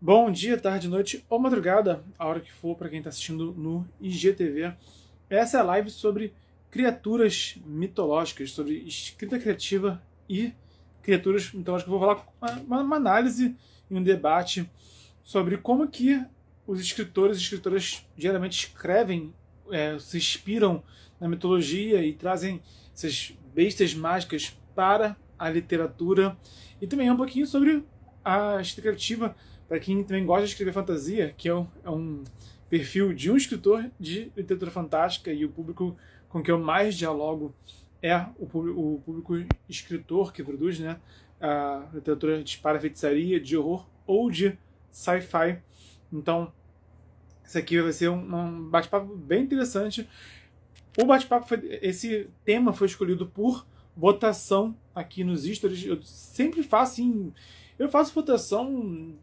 Bom dia, tarde, noite ou madrugada, a hora que for para quem está assistindo no IGTV. Essa é a live sobre criaturas mitológicas, sobre escrita criativa e criaturas mitológicas. Eu vou falar uma análise e um debate sobre como que os escritores e escritoras geralmente escrevem, se inspiram na mitologia e trazem essas bestas mágicas para a literatura. E também um pouquinho sobre a escrita criativa para quem também gosta de escrever fantasia, que é um perfil de um escritor de literatura fantástica, e o público com que eu mais dialogo é o público escritor que produz, né, a literatura de para-feitiçaria, de horror ou de sci-fi. Então, esse aqui vai ser um bate-papo bem interessante. Esse tema foi escolhido por votação aqui nos stories. Eu sempre faço assim, eu faço votação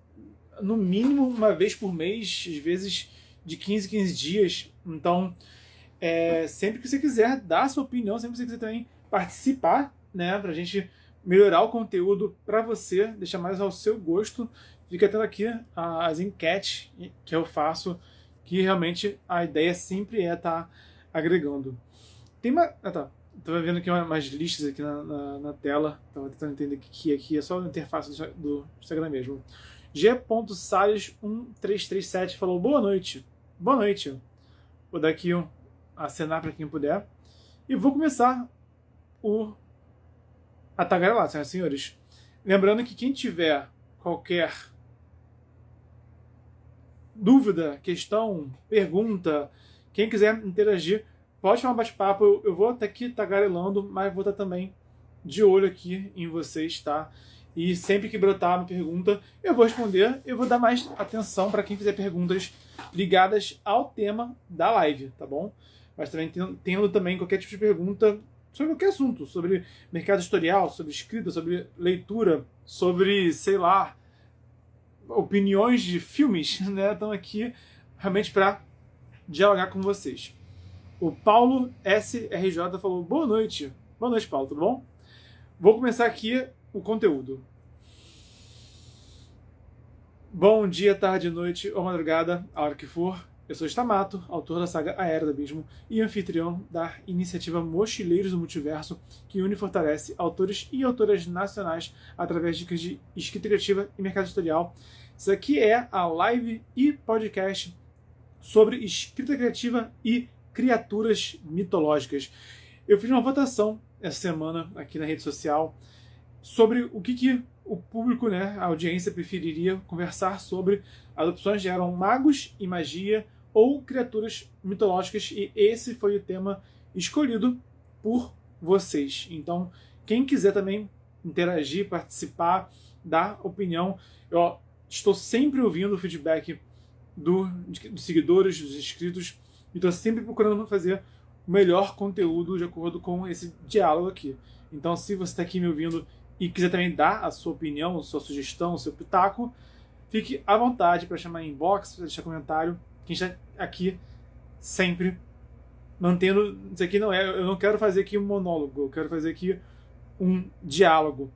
no mínimo uma vez por mês, às vezes de 15 em 15 dias. Então, sempre que você quiser dar a sua opinião, sempre que você quiser também participar, né, pra gente melhorar o conteúdo para você, deixar mais ao seu gosto, fica atento aqui às enquetes que eu faço, que realmente a ideia sempre é estar agregando. Tem uma... tá. Tava vendo aqui umas listas aqui na tela, tava tentando entender o que é aqui, é só a interface do Instagram mesmo. G.Salles1337 falou boa noite. Boa noite. Vou dar aqui acenar para quem puder. E vou começar a tagarelar, senhoras e senhores. Lembrando que quem tiver qualquer dúvida, questão, pergunta, quem quiser interagir, pode falar um bate-papo. Eu vou estar aqui tagarelando, mas vou estar também de olho aqui em vocês, tá? E sempre que brotar uma pergunta, eu vou responder. Eu vou dar mais atenção para quem fizer perguntas ligadas ao tema da live, tá bom? Mas também tendo também qualquer tipo de pergunta sobre qualquer assunto, sobre mercado editorial, sobre escrita, sobre leitura, sobre, sei lá, opiniões de filmes, né? Estão aqui realmente para dialogar com vocês. O Paulo SRJ falou boa noite. Boa noite, Paulo, tudo bom? Vou começar aqui o conteúdo. Bom dia, tarde, noite ou madrugada, a hora que for. Eu sou Stamato, autor da saga A Era do Abismo e anfitrião da iniciativa Mochileiros do Multiverso, que une e fortalece autores e autoras nacionais através de dicas de escrita criativa e mercado editorial. Isso aqui é a live e podcast sobre escrita criativa e criaturas mitológicas. Eu fiz uma votação essa semana aqui na rede social sobre o que o público, né, a audiência preferiria conversar sobre. As opções eram magos e magia ou criaturas mitológicas, e esse foi o tema escolhido por vocês. Então, quem quiser também interagir, participar, dar opinião, eu estou sempre ouvindo o feedback dos seguidores, dos inscritos, e estou sempre procurando fazer o melhor conteúdo de acordo com esse diálogo aqui. Então, se você está aqui me ouvindo e quiser também dar a sua opinião, a sua sugestão, o seu pitaco, fique à vontade para chamar em inbox, para deixar comentário, que a gente está aqui sempre mantendo... Isso aqui não é... Eu não quero fazer aqui um monólogo, eu quero fazer aqui um diálogo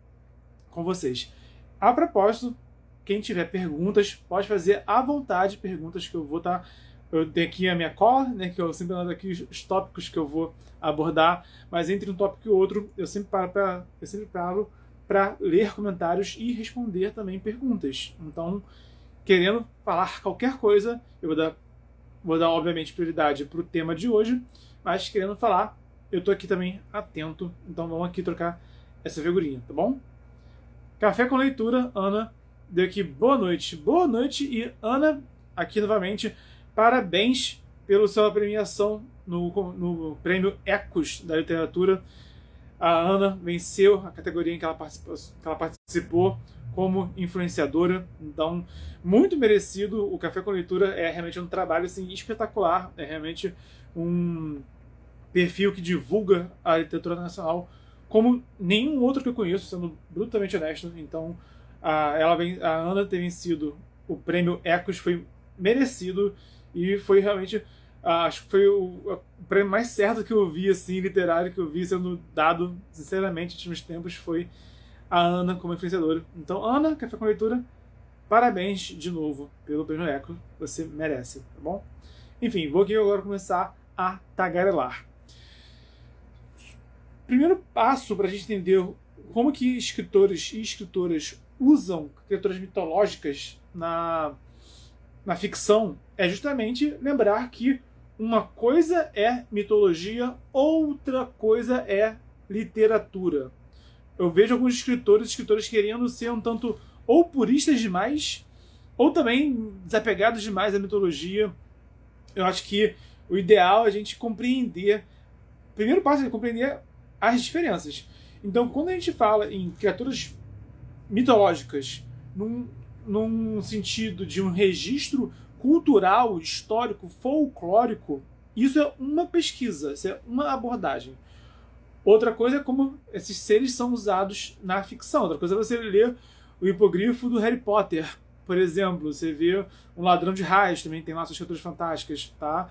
com vocês. A propósito, quem tiver perguntas, pode fazer à vontade perguntas que eu vou estar... Eu tenho aqui a minha cola, né, que eu sempre anoto aqui os tópicos que eu vou abordar, mas entre um tópico e outro, eu sempre paro para ler comentários e responder também perguntas. Então, querendo falar qualquer coisa, eu vou dar obviamente prioridade para o tema de hoje, mas querendo falar, eu estou aqui também atento. Então vamos aqui trocar essa figurinha, tá bom? Café com leitura, Ana deu aqui boa noite. Boa noite, e Ana, aqui novamente, parabéns pela sua premiação no prêmio Ecos da literatura. A Ana venceu a categoria em que ela participou como influenciadora, então muito merecido. O Café com Leitura é realmente um trabalho assim, espetacular, é realmente um perfil que divulga a literatura nacional como nenhum outro que eu conheço, sendo brutalmente honesto. Então a Ana ter vencido o prêmio Ecos foi merecido, e foi realmente... acho que foi o prêmio mais certo que eu vi, assim, literário, que eu vi sendo dado, sinceramente, nos últimos tempos, foi a Ana como influenciadora. Então, Ana, Café com Leitura, parabéns de novo pelo prêmio Echo, você merece, tá bom? Enfim, vou aqui agora começar a tagarelar. Primeiro passo para a gente entender como que escritores e escritoras usam criaturas mitológicas na ficção é justamente lembrar que uma coisa é mitologia, outra coisa é literatura. Eu vejo alguns escritores querendo ser um tanto ou puristas demais, ou também desapegados demais da mitologia. Eu acho que o ideal é a gente compreender. O primeiro passo é compreender as diferenças. Então, quando a gente fala em criaturas mitológicas num sentido de um registro cultural, histórico, folclórico, isso é uma pesquisa, isso é uma abordagem. Outra coisa é como esses seres são usados na ficção. Outra coisa é você ler o hipogrifo do Harry Potter, por exemplo. Você vê um ladrão de raios, também tem lá suas criaturas fantásticas, tá?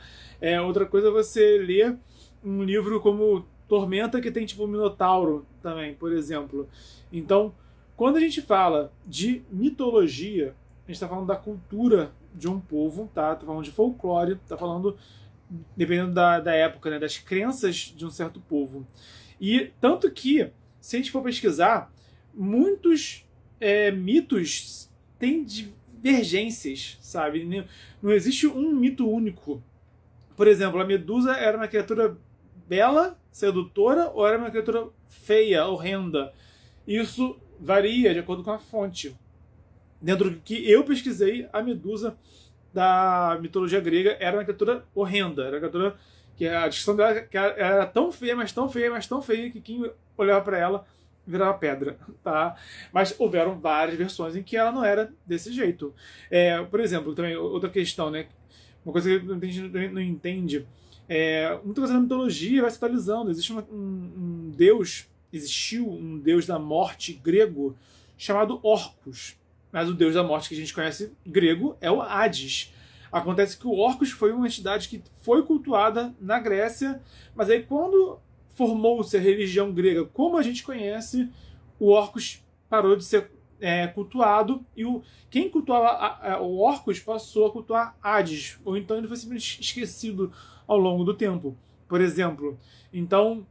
Outra coisa é você ler um livro como Tormenta, que tem tipo um Minotauro também, por exemplo. Então, quando a gente fala de mitologia, a gente está falando da cultura de um povo, tá? Tá falando de folclore, tá falando, dependendo da época, né, das crenças de um certo povo. E tanto que, se a gente for pesquisar, muitos mitos têm divergências, sabe? Não existe um mito único. Por exemplo, a Medusa era uma criatura bela, sedutora, ou era uma criatura feia, horrenda. Isso varia de acordo com a fonte. Dentro do que eu pesquisei, a Medusa da mitologia grega era uma criatura horrenda. Era uma criatura que a descrição dela era tão feia, mas tão feia, mas tão feia, que quem olhava para ela virava pedra, tá? Mas houveram várias versões em que ela não era desse jeito. Por exemplo, também outra questão, né? Uma coisa que a gente não entende, muita coisa na mitologia vai se atualizando. Existe um deus, existiu um deus da morte grego chamado Orcus. Mas o deus da morte que a gente conhece grego é o Hades. Acontece que o Orcus foi uma entidade que foi cultuada na Grécia, mas aí quando formou-se a religião grega como a gente conhece, o Orcus parou de ser cultuado e quem cultuava o Orcus passou a cultuar Hades, ou então ele foi simplesmente esquecido ao longo do tempo, por exemplo. Então,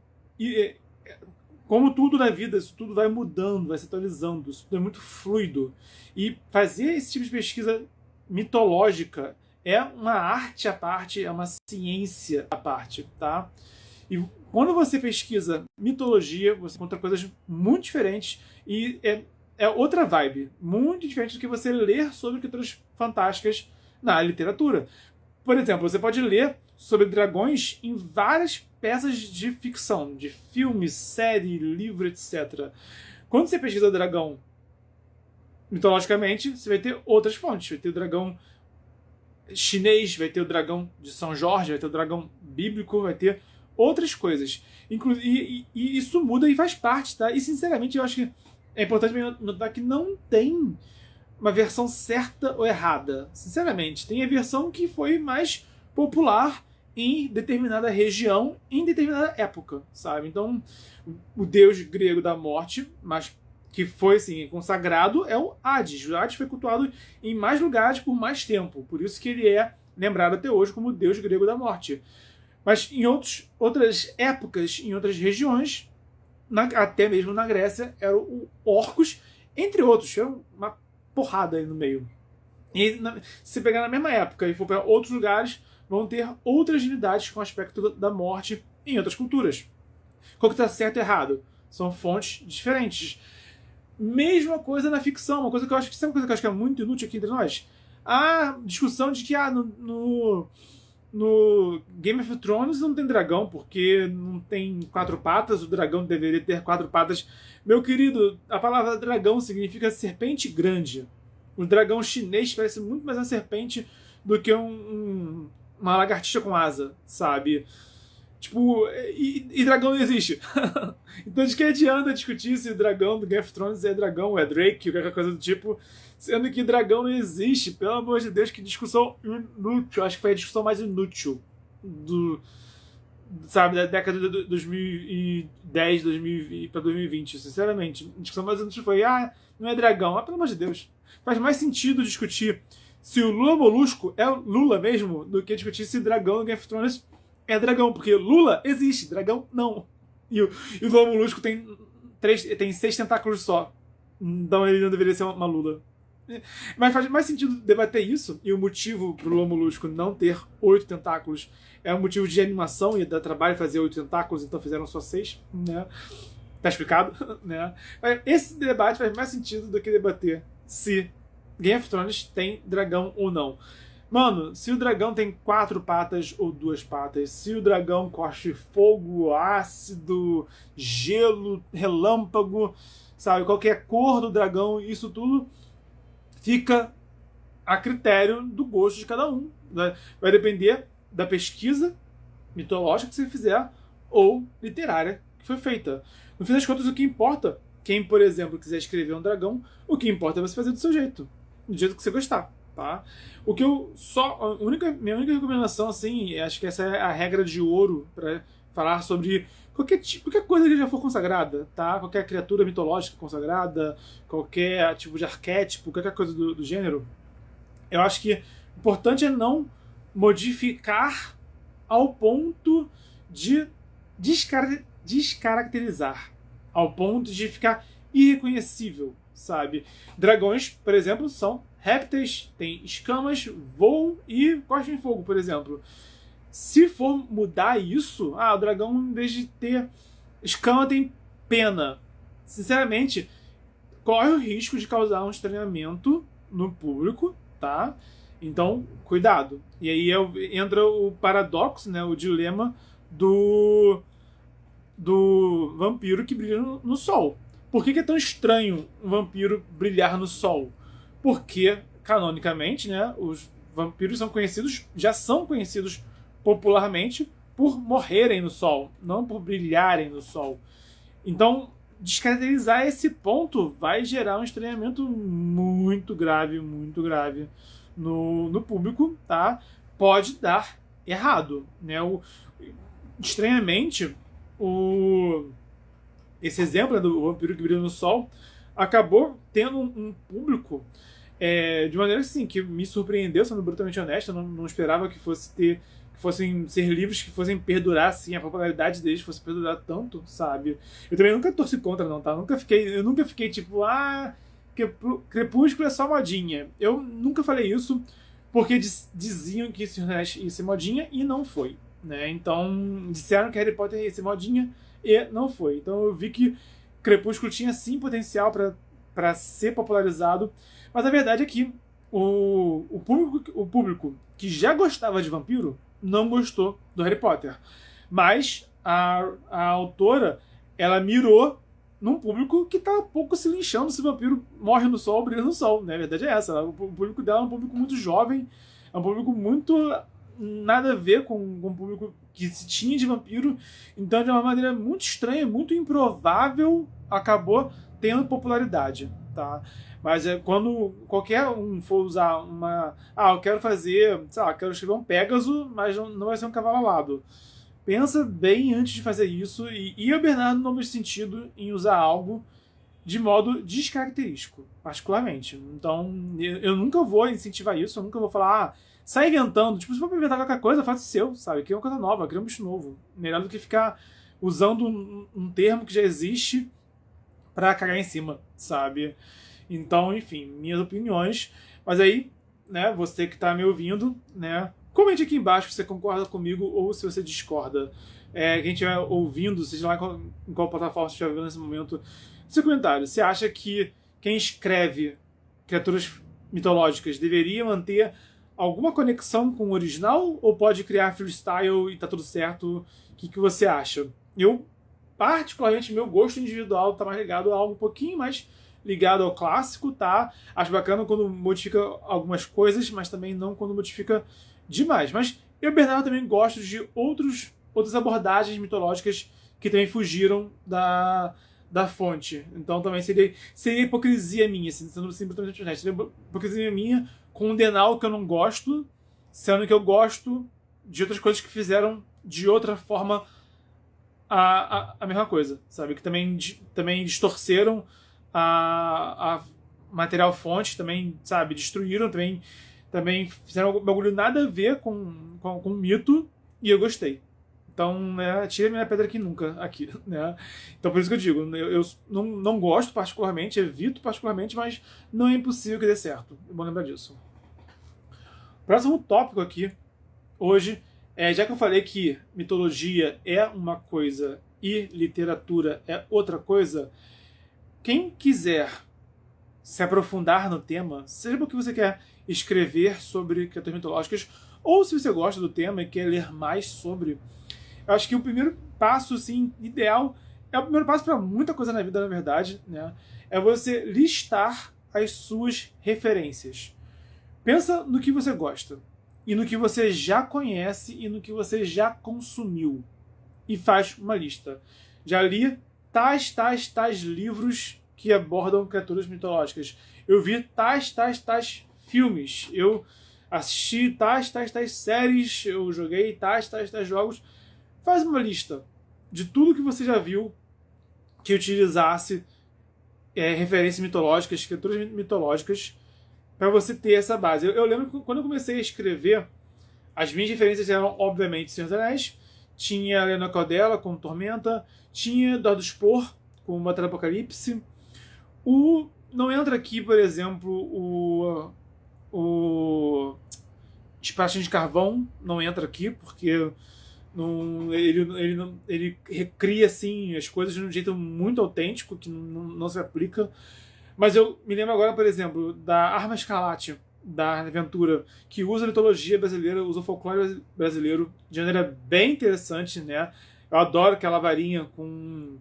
como tudo na vida, isso tudo vai mudando, vai se atualizando, isso tudo é muito fluido. E fazer esse tipo de pesquisa mitológica é uma arte à parte, é uma ciência à parte, tá? E quando você pesquisa mitologia, você encontra coisas muito diferentes e é outra vibe, muito diferente do que você ler sobre criaturas fantásticas na literatura. Por exemplo, você pode ler sobre dragões em várias peças de ficção, de filme, série, livro, etc. Quando você pesquisa dragão mitologicamente, você vai ter outras fontes. Vai ter o dragão chinês, vai ter o dragão de São Jorge, vai ter o dragão bíblico, vai ter outras coisas. E isso muda e faz parte, tá? E sinceramente eu acho que é importante notar que não tem uma versão certa ou errada. Sinceramente, tem a versão que foi mais popular em determinada região, em determinada época, sabe? Então, o deus grego da morte, mas que foi assim, consagrado, é o Hades. O Hades foi cultuado em mais lugares por mais tempo. Por isso que ele é lembrado até hoje como o deus grego da morte. Mas em outras épocas, em outras regiões, até mesmo na Grécia, era o Orcus, entre outros. Era uma porrada aí no meio. E se você pegar na mesma época e for para outros lugares, vão ter outras divindades com aspecto da morte em outras culturas. Qual que está certo e errado? São fontes diferentes. Mesma coisa na ficção, uma coisa que eu acho que, sabe uma coisa que eu acho que é muito inútil aqui entre nós? A discussão de que no Game of Thrones não tem dragão, porque não tem 4 patas, o dragão deveria ter 4 patas. Meu querido, a palavra dragão significa serpente grande. O dragão chinês parece muito mais uma serpente do que uma lagartixa com asa, sabe? Tipo, e dragão não existe. Então de que adianta discutir se o dragão do Game of Thrones é dragão, ou é Drake, ou qualquer coisa do tipo, sendo que dragão não existe. Pelo amor de Deus, que discussão inútil. Acho que foi a discussão mais inútil sabe, da década de 2010, 2000 para 2020, sinceramente. A discussão mais antes foi, não é dragão. Pelo amor de Deus. Faz mais sentido discutir se o Lula Molusco é Lula mesmo do que discutir se dragão no Game of Thrones é dragão, porque Lula existe, dragão não. E o Lula Molusco tem 6 tentáculos só. Então ele não deveria ser uma Lula. Mas faz mais sentido debater isso, e o motivo pro Lula Molusco não ter 8 tentáculos é um motivo de animação, e dar trabalho fazer 8 tentáculos, então fizeram só 6, né? Tá explicado, né? Esse debate faz mais sentido do que debater se Game of Thrones tem dragão ou não. Mano, se o dragão tem 4 patas ou 2 patas, se o dragão cospe fogo, ácido, gelo, relâmpago, sabe, qualquer cor do dragão, isso tudo fica a critério do gosto de cada um. Né? Vai depender da pesquisa mitológica que você fizer ou literária que foi feita. No fim das contas, o que importa, quem, por exemplo, quiser escrever um dragão, o que importa é você fazer do seu jeito, do jeito que você gostar. Tá? O que eu só. Minha única recomendação, assim, acho que essa é a regra de ouro para falar sobre qualquer coisa que já for consagrada, tá? Qualquer criatura mitológica consagrada, qualquer tipo de arquétipo, qualquer coisa do gênero. Eu acho que o importante é não modificar ao ponto de descaracterizar, ao ponto de ficar irreconhecível, sabe? Dragões, por exemplo, são répteis, têm escamas, voam e cospem fogo, por exemplo. Se for mudar isso, o dragão, em vez de ter escama, tem pena. Sinceramente, corre o risco de causar um estranhamento no público, tá? Então, cuidado. E aí entra o paradoxo, né, o dilema do vampiro que brilha no sol. Por que é tão estranho um vampiro brilhar no sol? Porque, canonicamente, né, os vampiros já são conhecidos popularmente por morrerem no sol, não por brilharem no sol. Então, descaracterizar esse ponto vai gerar um estranhamento muito grave no público, tá? Pode dar errado, né? Estranhamente, esse exemplo do vampiro que brilha no sol acabou tendo um público de maneira assim, que me surpreendeu, sendo brutalmente honesto. Eu não esperava que fossem ser livros que fossem perdurar assim, a popularidade deles fosse perdurar tanto, sabe? Eu também nunca torci contra, não, tá? Eu nunca fiquei tipo, Crepúsculo é só modinha. Eu nunca falei isso porque diziam que isso ia ser modinha e não foi, né? Então, disseram que Harry Potter ia ser modinha e não foi. Então eu vi que Crepúsculo tinha sim potencial para ser popularizado, mas a verdade é que o público que já gostava de vampiro não gostou do Harry Potter. Mas a autora, ela mirou num público que tá pouco se linchando se o vampiro morre no sol ou brilha no sol, né? A verdade é essa. O público dela é um público muito jovem, é um público muito nada a ver com o público que se tinha de vampiro. Então, de uma maneira muito estranha, muito improvável, acabou tendo popularidade, tá? Mas quando qualquer um for usar eu quero fazer, sei lá, quero escrever um Pégaso, mas não vai ser um cavalo alado. Pensa bem antes de fazer isso, e o Bernardo não fez sentido em usar algo de modo descaracterístico, particularmente. Então, eu nunca vou incentivar isso, eu nunca vou falar, sai inventando. Tipo, se for inventar qualquer coisa, faz o seu, sabe? Cria uma coisa nova, cria um bicho novo. Melhor do que ficar usando um termo que já existe pra cagar em cima, sabe? Então, enfim, minhas opiniões. Mas aí, né, você que tá me ouvindo, né, comente aqui embaixo se você concorda comigo ou se você discorda. Quem estiver ouvindo, seja lá em qual plataforma você estiver vendo nesse momento, seu comentário. Você acha que quem escreve criaturas mitológicas deveria manter alguma conexão com o original ou pode criar freestyle e tá tudo certo? O que você acha? Eu, particularmente, meu gosto individual tá mais ligado a algo um pouquinho mais ligado ao clássico, tá? Acho bacana quando modifica algumas coisas, mas também não quando modifica demais. Mas eu, Bernardo, também gosto de outras abordagens mitológicas que também fugiram da fonte. Então também seria hipocrisia minha, assim, sendo assim, brutalmente honesto. Seria hipocrisia minha condenar o que eu não gosto, sendo que eu gosto de outras coisas que fizeram de outra forma a mesma coisa, sabe? Que também distorceram a material fonte, também, sabe? Destruíram, também fizeram um bagulho nada a ver com mito, e eu gostei. Então, né, tira minha pedra aqui nunca, aqui, né? Então, por isso que eu digo, eu não gosto particularmente, evito particularmente, mas não é impossível que dê certo. É bom lembrar disso. Próximo tópico aqui, hoje, já que eu falei que mitologia é uma coisa e literatura é outra coisa, quem quiser se aprofundar no tema, seja porque você quer escrever sobre criaturas mitológicas, ou se você gosta do tema e quer ler mais sobre, eu acho que o primeiro passo, assim, ideal, é o primeiro passo para muita coisa na vida, na verdade, né? É você listar as suas referências. Pensa no que você gosta, e no que você já conhece, e no que você já consumiu. E faz uma lista. Já li tais livros que abordam criaturas mitológicas. Eu vi tais filmes. Eu assisti tais séries. Eu joguei tais jogos. Faz uma lista de tudo que você já viu que utilizasse referências mitológicas, criaturas mitológicas, para você ter essa base. Eu lembro que quando eu comecei a escrever, as minhas referências eram, obviamente, Senhor dos Anéis, tinha Helena Caldela com Tormenta, tinha Dor do Spor com Batalha do Apocalipse. Não entra aqui, por exemplo, o Espadachim de Carvão, não entra aqui, porque ele recria assim, as coisas de um jeito muito autêntico, que não se aplica. Mas eu me lembro agora, por exemplo, da Arma Escarlate, da aventura, que usa a mitologia brasileira, usa o folclore brasileiro de maneira bem interessante, né? Eu adoro aquela varinha com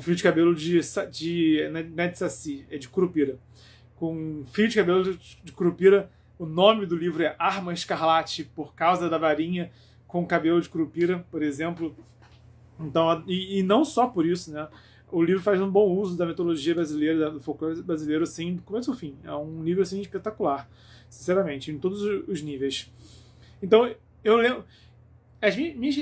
fio de cabelo não é de Saci, é de Curupira. Com fio de cabelo de Curupira, o nome do livro é Arma Escarlate, por causa da varinha com cabelo de Curupira, por exemplo. Então, e não só por isso, né? O livro faz um bom uso da mitologia brasileira, do folclore brasileiro, assim, do começo ao fim. É um livro, assim, espetacular, sinceramente, em todos os níveis. Então, eu lembro... As minhas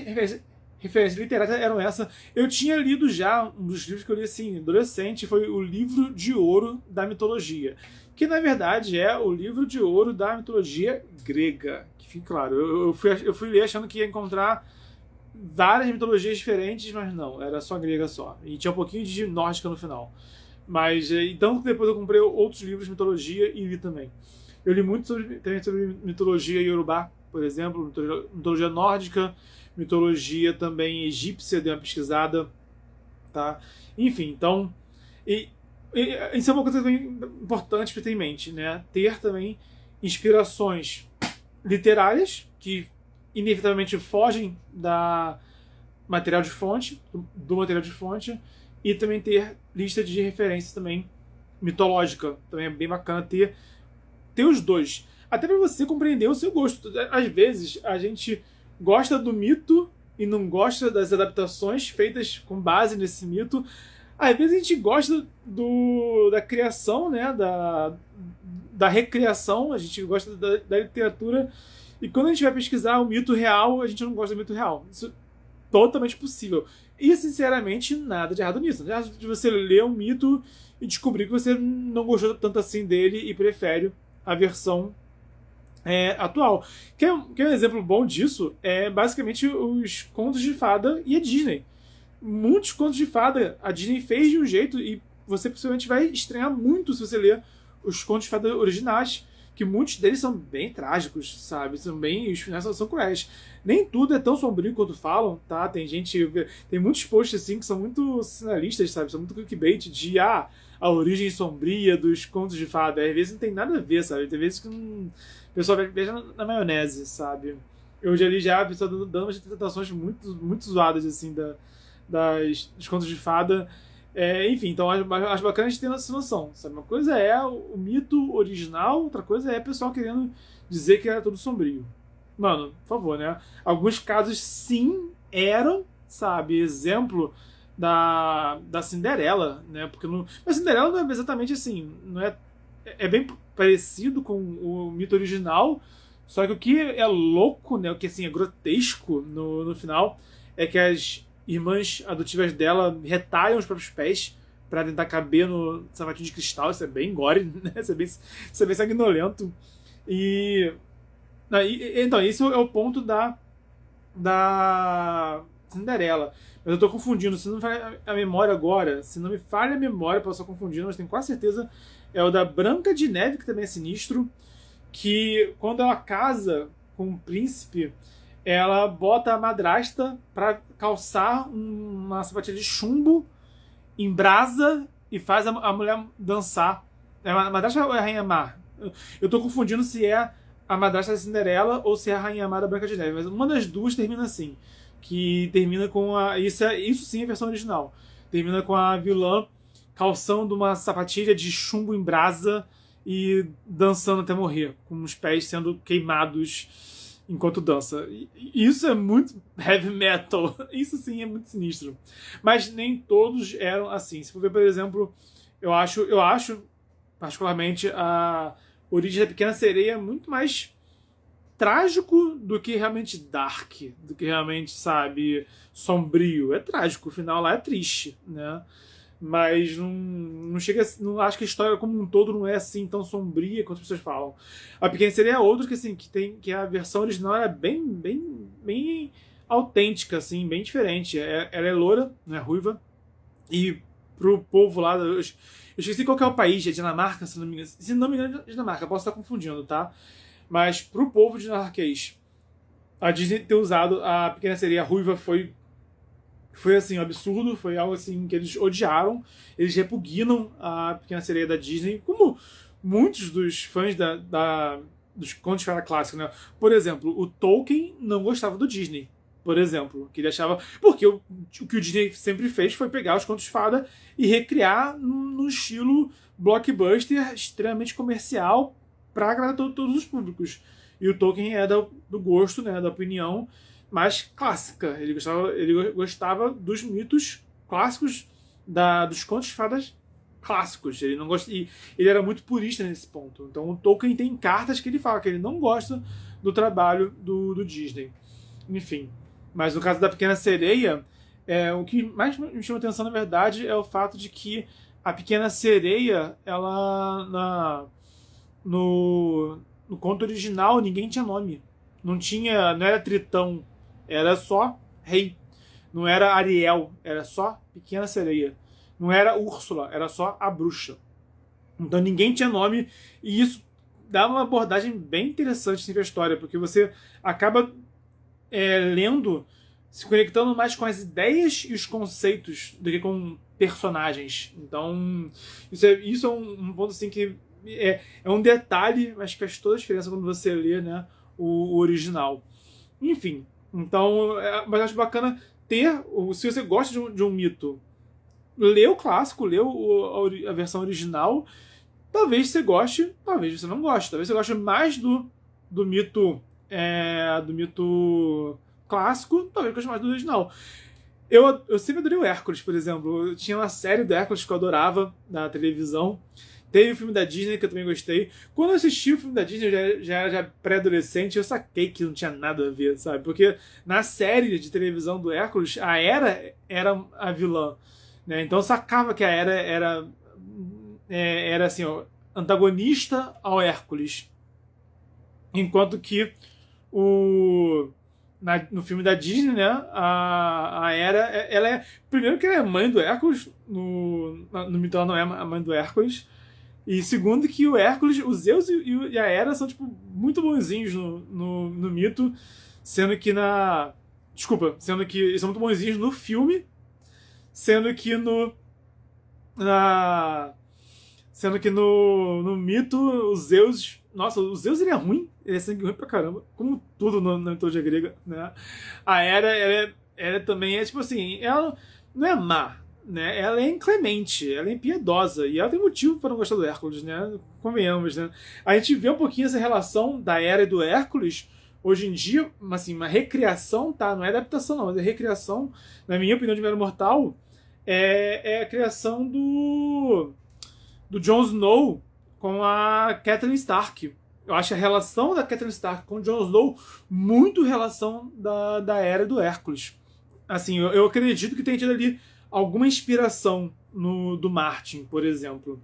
referências literárias eram essa. Eu tinha lido já, um dos livros que eu li, assim, adolescente, foi o Livro de Ouro da Mitologia, que, na verdade, é o livro de ouro da mitologia grega. Que fique claro, eu fui ler achando que ia encontrar várias mitologias diferentes, mas não, era só grega só. E tinha um pouquinho de nórdica no final. Mas, então, depois eu comprei outros livros de mitologia e li também. Eu li muito também sobre mitologia iorubá, por exemplo, mitologia nórdica, mitologia também egípcia, dei uma pesquisada, tá? Enfim, então... isso é uma coisa também importante para ter em mente, né? Ter também inspirações literárias que inevitavelmente fogem do material de fonte, e também ter lista de referências também mitológica. Também é bem bacana ter os dois. Até para você compreender o seu gosto. Às vezes a gente gosta do mito e não gosta das adaptações feitas com base nesse mito. Às vezes a gente gosta da criação, né? Da recriação, a gente gosta da literatura. E quando a gente vai pesquisar o mito real, a gente não gosta do mito real. Isso é totalmente possível. E, sinceramente, nada de errado nisso. Nada de errado de você ler um mito e descobrir que você não gostou tanto assim dele e prefere a versão atual. Quer um exemplo bom disso? É basicamente os contos de fada e a Disney. Muitos contos de fada a Disney fez de um jeito e você possivelmente vai estranhar muito se você ler os contos de fada originais, que muitos deles são bem trágicos, sabe? Os finais são cruéis. Nem tudo é tão sombrio quanto falam, tá? Tem muitos posts assim que são muito sinalistas, sabe? São muito clickbait de a origem sombria dos contos de fada. Às vezes não tem nada a ver, sabe? Tem vezes que o pessoal vai beijar na maionese, sabe? Eu já li a pessoa dando umas interpretações muito, muito zoadas, assim, dos contos de fada. Enfim, então acho bacana a gente ter essa noção, sabe? Uma coisa é o mito original, outra coisa é o pessoal querendo dizer que era tudo sombrio. Mano, por favor, né? Alguns casos sim eram, sabe? Exemplo da Cinderela, né? Porque a Cinderela não é exatamente assim, não é bem parecido com o mito original, Só que o que é louco, né, o que assim é grotesco no final, é que as irmãs adotivas dela retalham os próprios pés pra tentar caber no sapatinho de cristal. Isso é bem gore, né? Isso é bem sanguinolento. E, então, esse é o ponto da Cinderela. Mas eu tô confundindo, se não me falha a memória agora, se não me falha a memória, posso estar confundindo, mas tenho quase certeza, é o da Branca de Neve, que também é sinistro, que quando ela casa com o príncipe, ela bota a madrasta pra calçar uma sapatilha de chumbo em brasa e faz a mulher dançar. É a madrasta ou é a Rainha Má? Eu tô confundindo se é a madrasta da Cinderela ou se é a Rainha Má da Branca de Neve, mas uma das duas termina assim. Que termina com a. Isso sim é a versão original. Termina com a vilã calçando uma sapatilha de chumbo em brasa e dançando até morrer, com os pés sendo queimados enquanto dança. E isso é muito heavy metal. Isso sim é muito sinistro. Mas nem todos eram assim. Se for ver, por exemplo, eu acho particularmente a origem da Pequena Sereia muito mais trágico do que realmente dark, do que realmente, sabe, sombrio. É trágico, o final lá é triste, né? Mas não chega, não acho que a história como um todo não é assim tão sombria quanto as pessoas falam. A Pequena Sereia é outra que assim, que a versão original é bem autêntica assim, bem diferente. Ela é loura, não é ruiva, e pro povo lá, eu esqueci qual que é o país, é Dinamarca, se não me engano. Se não me engano, é Dinamarca, posso estar confundindo, tá? Mas pro povo dinamarquês, a Disney ter usado a Pequena Sereia ruiva foi assim, um absurdo, foi algo assim que eles odiaram, eles repugnam a Pequena Sereia da Disney, como muitos dos fãs dos contos de fada clássico, né? Por exemplo, o Tolkien não gostava do Disney, por exemplo, que ele achava... Porque o que o Disney sempre fez foi pegar os contos de fada e recriar num estilo blockbuster extremamente comercial para agradar todos os públicos. E o Tolkien é do gosto, né, da opinião mais clássica. Ele gostava dos mitos clássicos, dos contos de fadas clássicos. Ele não gosta, e ele era muito purista nesse ponto. Então o Tolkien tem cartas que ele fala que ele não gosta do trabalho do Disney. Enfim. Mas no caso da Pequena Sereia, o que mais me chama atenção, na verdade, é o fato de que a Pequena Sereia, ela no conto original ninguém tinha nome. Não era Tritão, era só Rei. Não era Ariel, era só Pequena Sereia. Não era Úrsula, era só a bruxa. Então ninguém tinha nome, e isso dá uma abordagem bem interessante sobre a história, porque você acaba lendo, se conectando mais com as ideias e os conceitos do que com personagens. Então isso é um ponto assim que é um detalhe, mas que faz toda a diferença quando você lê, né, o original. Enfim, então, mas acho bacana ter, se você gosta de um mito, lê o clássico, lê a versão original. Talvez você goste, talvez você não goste. Talvez você goste mais do mito clássico, talvez goste mais do original. Eu sempre adorei o Hércules, por exemplo. Eu tinha uma série do Hércules que eu adorava na televisão. Teve o filme da Disney que eu também gostei. Quando eu assisti o filme da Disney, eu já era pré-adolescente, eu saquei que não tinha nada a ver, sabe? Porque na série de televisão do Hércules, a Hera era a vilã, né? Então eu sacava que a Hera era assim, ó, antagonista ao Hércules. Enquanto que no filme da Disney, né, a Hera, ela é... Primeiro que ela é mãe do Hércules, no mito ela não é a mãe do Hércules. E segundo que o Hércules, o Zeus e a Hera são, tipo, muito bonzinhos no mito, sendo que eles são muito bonzinhos no filme, sendo que no mito, o Zeus... Nossa, o Zeus ele é ruim, ele é sangue ruim pra caramba, como tudo na mitologia grega, né? A Hera, ela também é, tipo assim, ela não é má, né? Ela é inclemente, ela é impiedosa, e ela tem motivo para não gostar do Hércules, né? Convenhamos, né? A gente vê um pouquinho essa relação da Hera e do Hércules hoje em dia, assim, uma recriação, tá? Não é adaptação não, mas é recriação, na minha opinião, de Mero Mortal, é a criação do Jon Snow com a Catelyn Stark. Eu acho a relação da Catelyn Stark com o Jon Snow muito relação da era do Hércules. Assim, eu acredito que tenha tido ali alguma inspiração do Martin, por exemplo.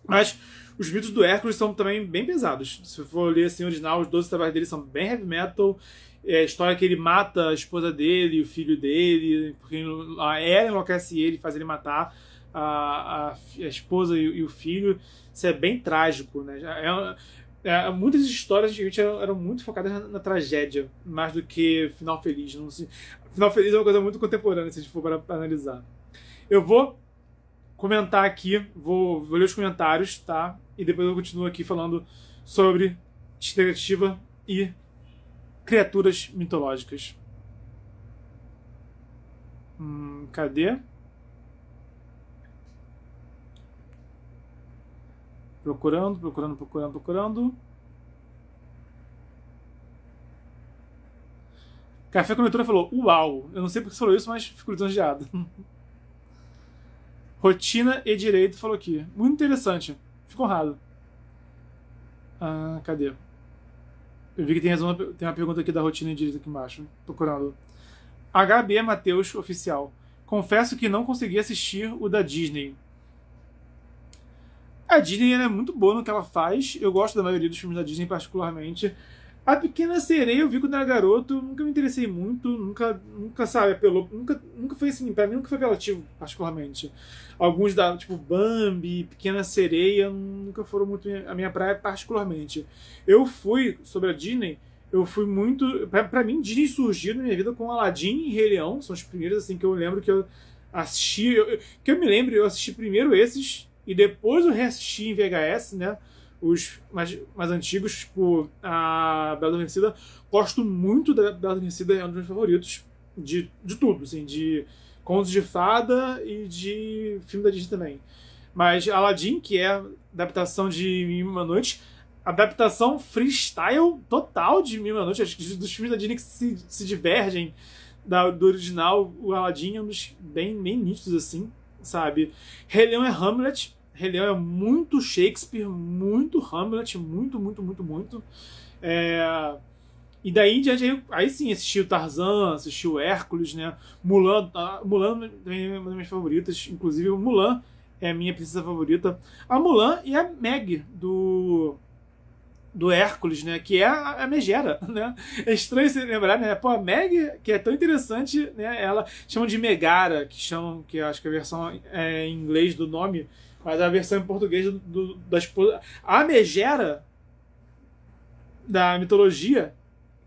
Mas os mitos do Hércules são também bem pesados. Se for ler assim, original, os 12 trabalhos dele são bem heavy metal. É a história que ele mata a esposa dele, o filho dele, porque a Eren enlouquece ele, faz ele matar a esposa e o filho. Isso é bem trágico, né? Muitas histórias antigamente eram muito focadas na tragédia, mais do que final feliz. Final feliz é uma coisa muito contemporânea, se a gente for para analisar. Eu vou comentar aqui, vou ler os comentários, tá? E depois eu continuo aqui falando sobre detectiva e criaturas mitológicas. Cadê? Procurando. Café com Leitura falou, uau! Eu não sei porque você falou isso, mas fico lisonjeado. Rotina e Direito falou aqui. Muito interessante. Fico honrado. Cadê? Eu vi que tem uma pergunta aqui da Rotina e Direito aqui embaixo. Procurando. HB Matheus Oficial. Confesso que não consegui assistir o da Disney. A Disney é muito boa no que ela faz. Eu gosto da maioria dos filmes da Disney, particularmente. A Pequena Sereia eu vi quando era garoto, nunca me interessei muito, nunca sabe, apelou, nunca foi assim, pra mim nunca foi apelativo, particularmente. Alguns tipo Bambi, Pequena Sereia, nunca foram muito a minha praia, particularmente. Sobre a Disney, eu fui muito, pra mim, Disney surgiu na minha vida com Aladdin e Rei Leão, são os primeiros, assim, que eu lembro que eu assisti, que eu me lembro, eu assisti primeiro esses, e depois eu reassisti em VHS, né? Os mais antigos, tipo a Bela Adormecida. Gosto muito da Bela Adormecida, é um dos meus favoritos de tudo, assim, de contos de fada e de filme da Disney também. Mas Aladdin, que é a adaptação de Mil e Uma Noite, adaptação freestyle total de Mil e Uma Noite, acho que dos filmes da Disney que se divergem do original, o Aladdin é um dos bem nítidos, assim, sabe? Rei Leão é Hamlet. Rei Leão é muito Shakespeare, muito Hamlet, muito. E daí em diante, aí sim, assisti o Tarzan, assisti o Hércules, né? Mulan também é uma das minhas favoritas, inclusive o Mulan é a minha princesa favorita. A Mulan e a Meg do Hércules, né? Que é a Megera, né? É estranho se lembrar, né? Pô, a Meg, que é tão interessante, né? Ela chamam de Megara, que acho que a versão em inglês do nome, mas a versão em português da esposa. A Megera da mitologia,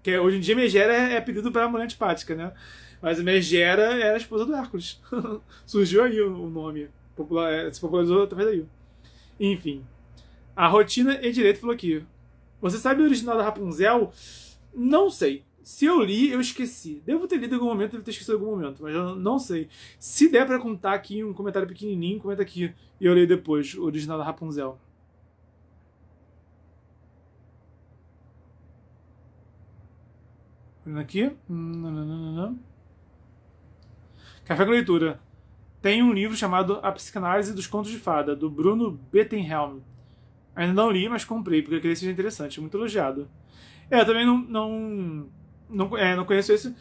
que hoje em dia Megera é apelido para mulher antipática, né? Mas a Megera era a esposa do Hércules. Surgiu aí o nome. Se popularizou através daí. Enfim. A Rotina e Direito falou aqui. Você sabe o original da Rapunzel? Não sei. Se eu li, eu esqueci. Devo ter lido em algum momento, devo ter esquecido em algum momento, mas eu não sei. Se der pra contar aqui um comentário pequenininho, comenta aqui e eu leio depois o original da Rapunzel. Olhando aqui. Café com Leitura. Tem um livro chamado A Psicanálise dos Contos de Fada, do Bruno Bettenhelm. Ainda não li, mas comprei, porque eu queria que seja interessante. Muito elogiado. Eu também não conheço esse.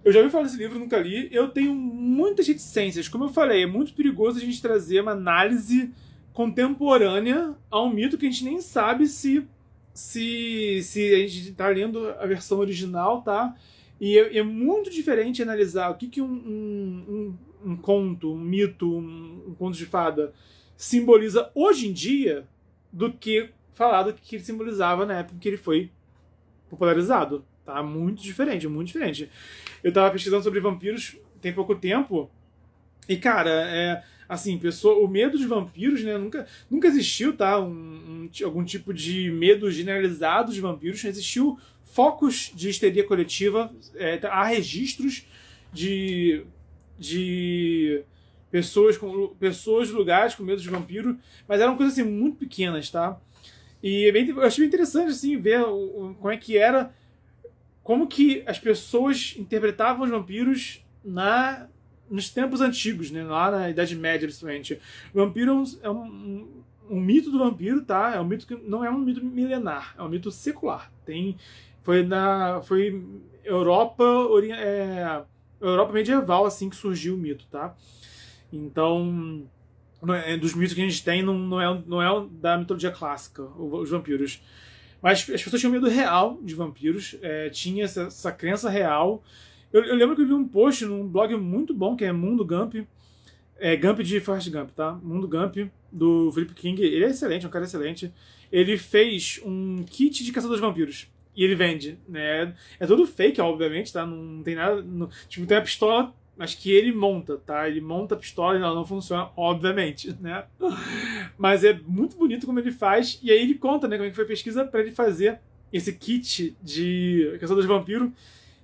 Eu já ouvi falar desse livro, nunca li. Eu tenho muitas reticências. Como eu falei, é muito perigoso a gente trazer uma análise contemporânea a um mito que a gente nem sabe se a gente está lendo a versão original, tá? E é muito diferente analisar o que um conto, um mito, um conto de fada simboliza hoje em dia do que falar do que ele simbolizava na época que ele foi popularizado. Tá? Muito diferente, muito diferente. Eu tava pesquisando sobre vampiros tem pouco tempo e, cara, assim, o medo de vampiros, né, nunca existiu, tá? Algum tipo de medo generalizado de vampiros. Existiu focos de histeria coletiva, há registros de pessoas de lugares com medo de vampiro, mas eram coisas assim muito pequenas, tá? E eu achei bem interessante assim ver como é que era, como que as pessoas interpretavam os vampiros nos tempos antigos, né? Lá na Idade Média, principalmente. O vampiro é um mito do vampiro, tá? É um mito que não é um mito milenar, é um mito secular. Foi Europa, Europa medieval assim que surgiu o mito, tá? Então, dos mitos que a gente tem, não é da mitologia clássica, os vampiros. Mas as pessoas tinham medo real de vampiros, tinha essa crença real. Eu lembro que eu vi um post num blog muito bom, que é Mundo Gump, Gump de Forrest Gump, tá? Mundo Gump, do Philip King. Ele é excelente, é um cara excelente. Ele fez um kit de caçadores de vampiros. E ele vende, né? É tudo fake, obviamente, tá? Não tem nada... Tipo, tem a pistola, mas que ele monta, tá? Ele monta a pistola e ela não funciona, obviamente, né? Mas é muito bonito como ele faz. E aí ele conta, né? Como é que foi a pesquisa pra ele fazer esse kit de caçadores de vampiro.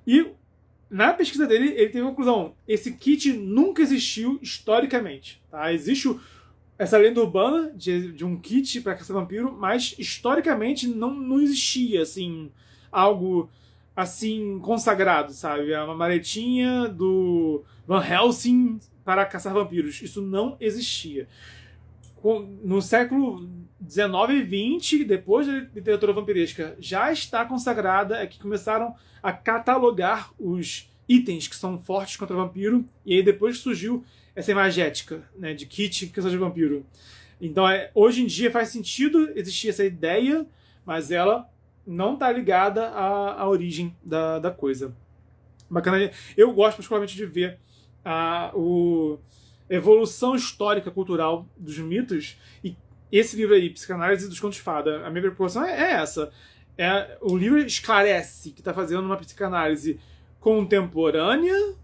E... na pesquisa dele, ele teve a conclusão: esse kit nunca existiu historicamente. Tá? Existe essa lenda urbana de um kit para caçar vampiro, mas historicamente não existia assim, algo assim consagrado, sabe? É uma maletinha do Van Helsing para caçar vampiros. Isso não existia. No século XIX e XX, depois da literatura vampiresca já está consagrada, é que começaram a catalogar os itens que são fortes contra vampiro, e aí depois surgiu essa imagética, né, de kit caçador de vampiro. Então, hoje em dia faz sentido existir essa ideia, mas ela não está ligada à origem da coisa. Bacana. Eu gosto particularmente de ver a evolução histórica cultural dos mitos, e esse livro aí, Psicanálise dos Contos de Fada, a minha preocupação é essa. O livro esclarece que está fazendo uma psicanálise contemporânea,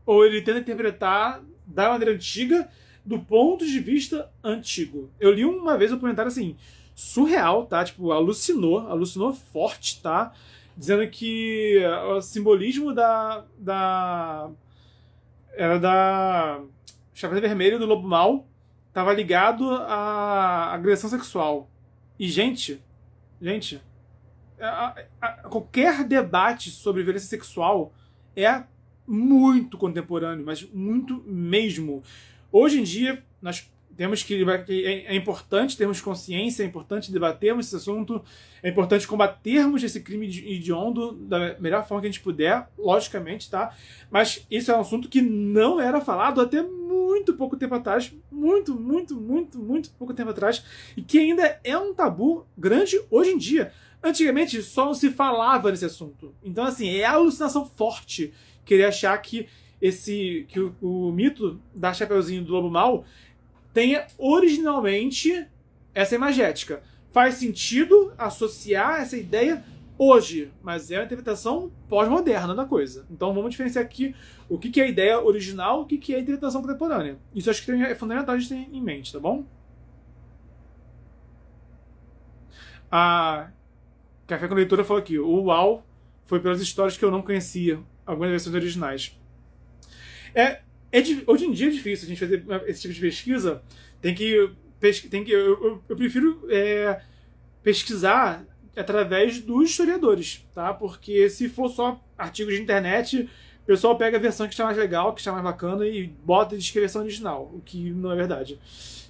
ou ele tenta interpretar da maneira antiga, do ponto de vista antigo. Eu li uma vez um comentário assim, surreal, tá? Tipo, alucinou forte, tá? Dizendo que o simbolismo era da Chapéu Vermelho do Lobo Mau estava ligado à agressão sexual. E, gente, qualquer debate sobre violência sexual é muito contemporâneo, mas muito mesmo. Hoje em dia, nós temos que é importante termos consciência, é importante debatermos esse assunto, é importante combatermos esse crime hediondo da melhor forma que a gente puder, logicamente, tá? Mas isso é um assunto que não era falado até muito pouco tempo atrás, muito pouco tempo atrás, e que ainda é um tabu grande hoje em dia. Antigamente só não se falava nesse assunto. Então, assim, é alucinação forte querer achar que o mito da Chapeuzinho do Lobo Mau tenha originalmente essa imagética. Faz sentido associar essa ideia hoje, mas é uma interpretação pós-moderna da coisa. Então vamos diferenciar aqui o que é a ideia original, o que é a interpretação contemporânea. Isso acho que é fundamental a gente ter em mente, tá bom? A Café com Leitura falou aqui: o UAU foi pelas histórias que eu não conhecia, algumas versões originais. Hoje em dia é difícil a gente fazer esse tipo de pesquisa. Eu prefiro pesquisar através dos historiadores, tá? Porque se for só artigos de internet, o pessoal pega a versão que está mais legal, que está mais bacana e bota de descrição original, o que não é verdade.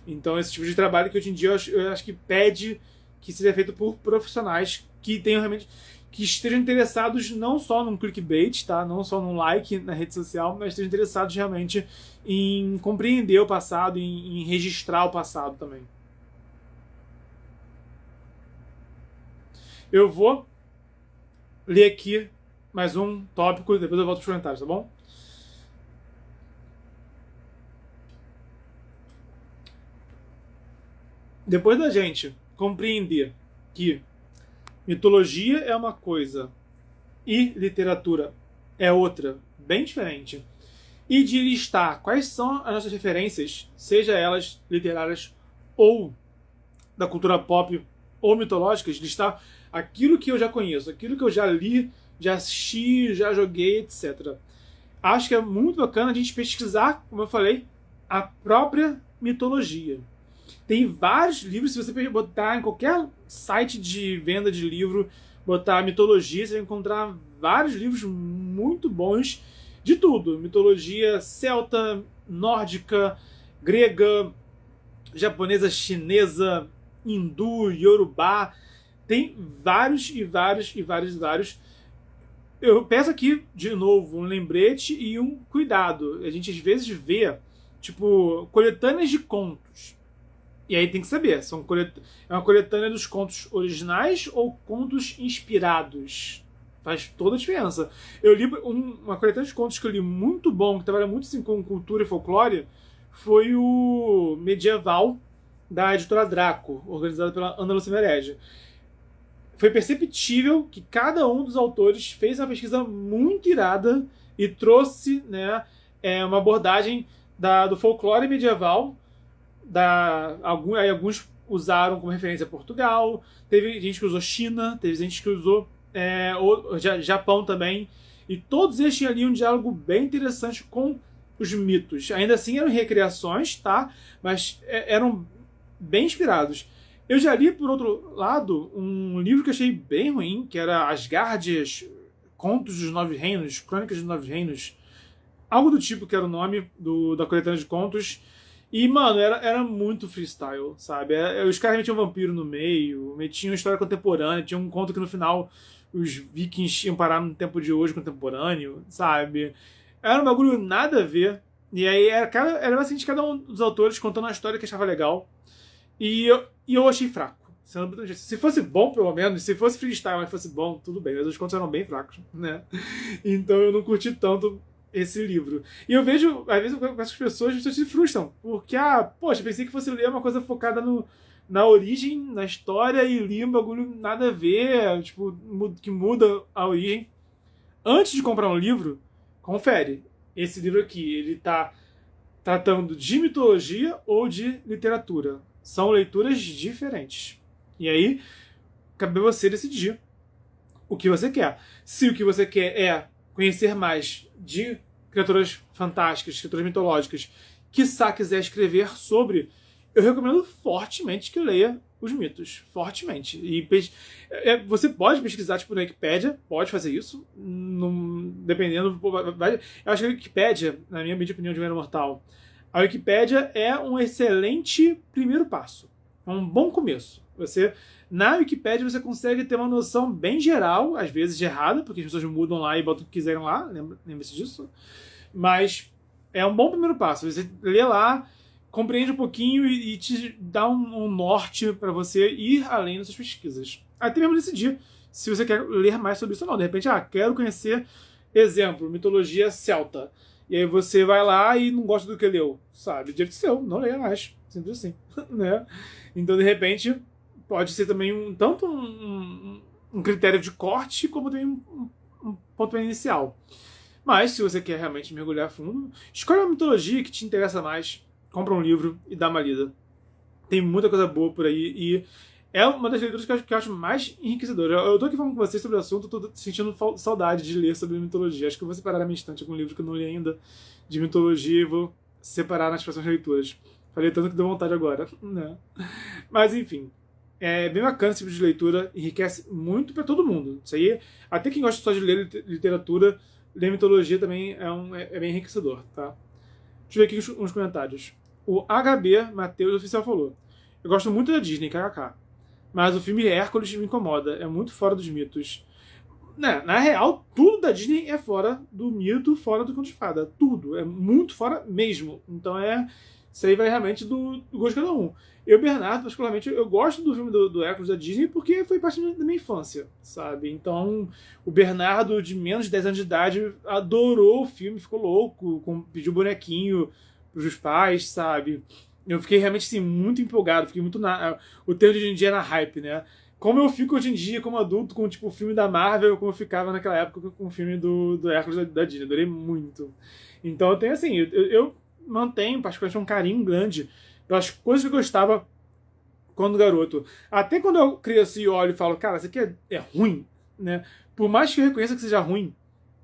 Então esse tipo de trabalho que hoje em dia eu acho que pede que seja feito por profissionais que tenham realmente, que estejam interessados não só num clickbait, tá? Não só num like na rede social, mas estejam interessados realmente em compreender o passado, em registrar o passado também. Eu vou ler aqui mais um tópico, depois eu volto para os comentários, tá bom? Depois da gente compreender que mitologia é uma coisa e literatura é outra, bem diferente, e de listar quais são as nossas referências, seja elas literárias ou da cultura pop ou mitológicas, listar aquilo que eu já conheço, aquilo que eu já li, já assisti, já joguei, etc. Acho que é muito bacana a gente pesquisar, como eu falei, a própria mitologia. Tem vários livros, se você botar em qualquer site de venda de livro, botar mitologia, você vai encontrar vários livros muito bons de tudo. Mitologia celta, nórdica, grega, japonesa, chinesa, hindu, yorubá, tem vários e vários e vários e vários. Eu peço aqui, de novo, um lembrete e um cuidado. A gente às vezes vê, tipo, coletâneas de contos. E aí tem que saber, é uma coletânea dos contos originais ou contos inspirados? Faz toda a diferença. Eu li uma coletânea de contos que eu li muito bom, que trabalha muito assim, com cultura e folclore, foi o Medieval, da editora Draco, organizada pela Ana Lúcia Merege. Foi perceptível que cada um dos autores fez uma pesquisa muito irada e trouxe, né, uma abordagem do folclore medieval. Alguns usaram como referência Portugal, teve gente que usou China, teve gente que usou Japão também, e todos eles tinham ali um diálogo bem interessante com os mitos. Ainda assim eram recriações, tá? Mas eram bem inspirados. Eu já li, por outro lado, um livro que eu achei bem ruim, que era Asgardias, Contos dos Nove Reinos, Crônicas dos Nove Reinos, algo do tipo que era o nome da coletânea de contos. E, mano, era muito freestyle, sabe? Os caras metiam um vampiro no meio, metiam história contemporânea, tinha um conto que no final os vikings iam parar no tempo de hoje contemporâneo, sabe? Era um bagulho nada a ver. E aí era assim de cada um dos autores contando uma história que achava legal. E eu achei fraco. Se fosse bom, pelo menos, se fosse freestyle, mas fosse bom, tudo bem. Mas os contos eram bem fracos, né? Então eu não curti tanto esse livro. E eu vejo, às vezes, com essas pessoas, as pessoas se frustram. Porque, poxa, pensei que fosse ler uma coisa focada na origem, na história, e li um bagulho nada a ver, tipo, que muda a origem. Antes de comprar um livro, confere. Esse livro aqui, ele tá tratando de mitologia ou de literatura. São leituras diferentes. E aí, cabe a você decidir o que você quer. Se o que você quer é conhecer mais de criaturas fantásticas, criaturas mitológicas, quiçá quiser escrever sobre, eu recomendo fortemente que leia os mitos. Fortemente. E você pode pesquisar tipo, na Wikipédia, pode fazer isso, dependendo. Eu acho que a Wikipédia, na minha opinião de maneira mortal, a Wikipédia é um excelente primeiro passo. É um bom começo. Na Wikipédia você consegue ter uma noção bem geral, às vezes errada, porque as pessoas mudam lá e botam o que quiserem lá, lembre-se disso. Mas é um bom primeiro passo. Você lê lá, compreende um pouquinho e te dá um norte para você ir além das suas pesquisas. Até mesmo decidir se você quer ler mais sobre isso ou não. De repente, quero conhecer, exemplo, mitologia celta. E aí você vai lá e não gosta do que leu, sabe? Direito seu, não leia mais. Simples assim, né? Então, de repente, pode ser também tanto um critério de corte, como também um ponto inicial. Mas, se você quer realmente mergulhar a fundo, escolhe uma mitologia que te interessa mais, compra um livro e dá uma lida. Tem muita coisa boa por aí e é uma das leituras que eu acho mais enriquecedora. Eu tô aqui falando com vocês sobre o assunto, tô sentindo saudade de ler sobre mitologia. Acho que eu vou separar na minha estante algum livro que eu não li ainda de mitologia e vou separar nas próximas leituras. Falei tanto que deu vontade agora, né? Mas enfim, é bem bacana esse tipo de leitura, enriquece muito para todo mundo. Isso aí, até quem gosta só de ler literatura, ler mitologia também é bem enriquecedor, tá? Deixa eu ver aqui uns comentários. O HB Matheus Oficial falou: eu gosto muito da Disney, kkk. Mas o filme Hércules me incomoda, é muito fora dos mitos. Na real, tudo da Disney é fora do mito, fora do conto de fada. Tudo, é muito fora mesmo. Então isso aí vai realmente do gosto de cada um. Eu, Bernardo, particularmente, eu gosto do filme do Hércules da Disney porque foi parte da minha infância, sabe? Então, o Bernardo, de menos de 10 anos de idade, adorou o filme, ficou louco, pediu bonequinho pros pais, sabe? Eu fiquei realmente assim, muito empolgado, fiquei muito o termo de hoje em dia é na hype, né? Como eu fico hoje em dia como adulto com tipo, o filme da Marvel, como eu ficava naquela época com o filme do Hércules da Disney. Adorei muito. Então eu tenho assim, eu mantenho particularmente um carinho grande pelas coisas que eu gostava quando garoto. Até quando eu cresci e olho e falo, cara, isso aqui é ruim, né? Por mais que eu reconheça que seja ruim,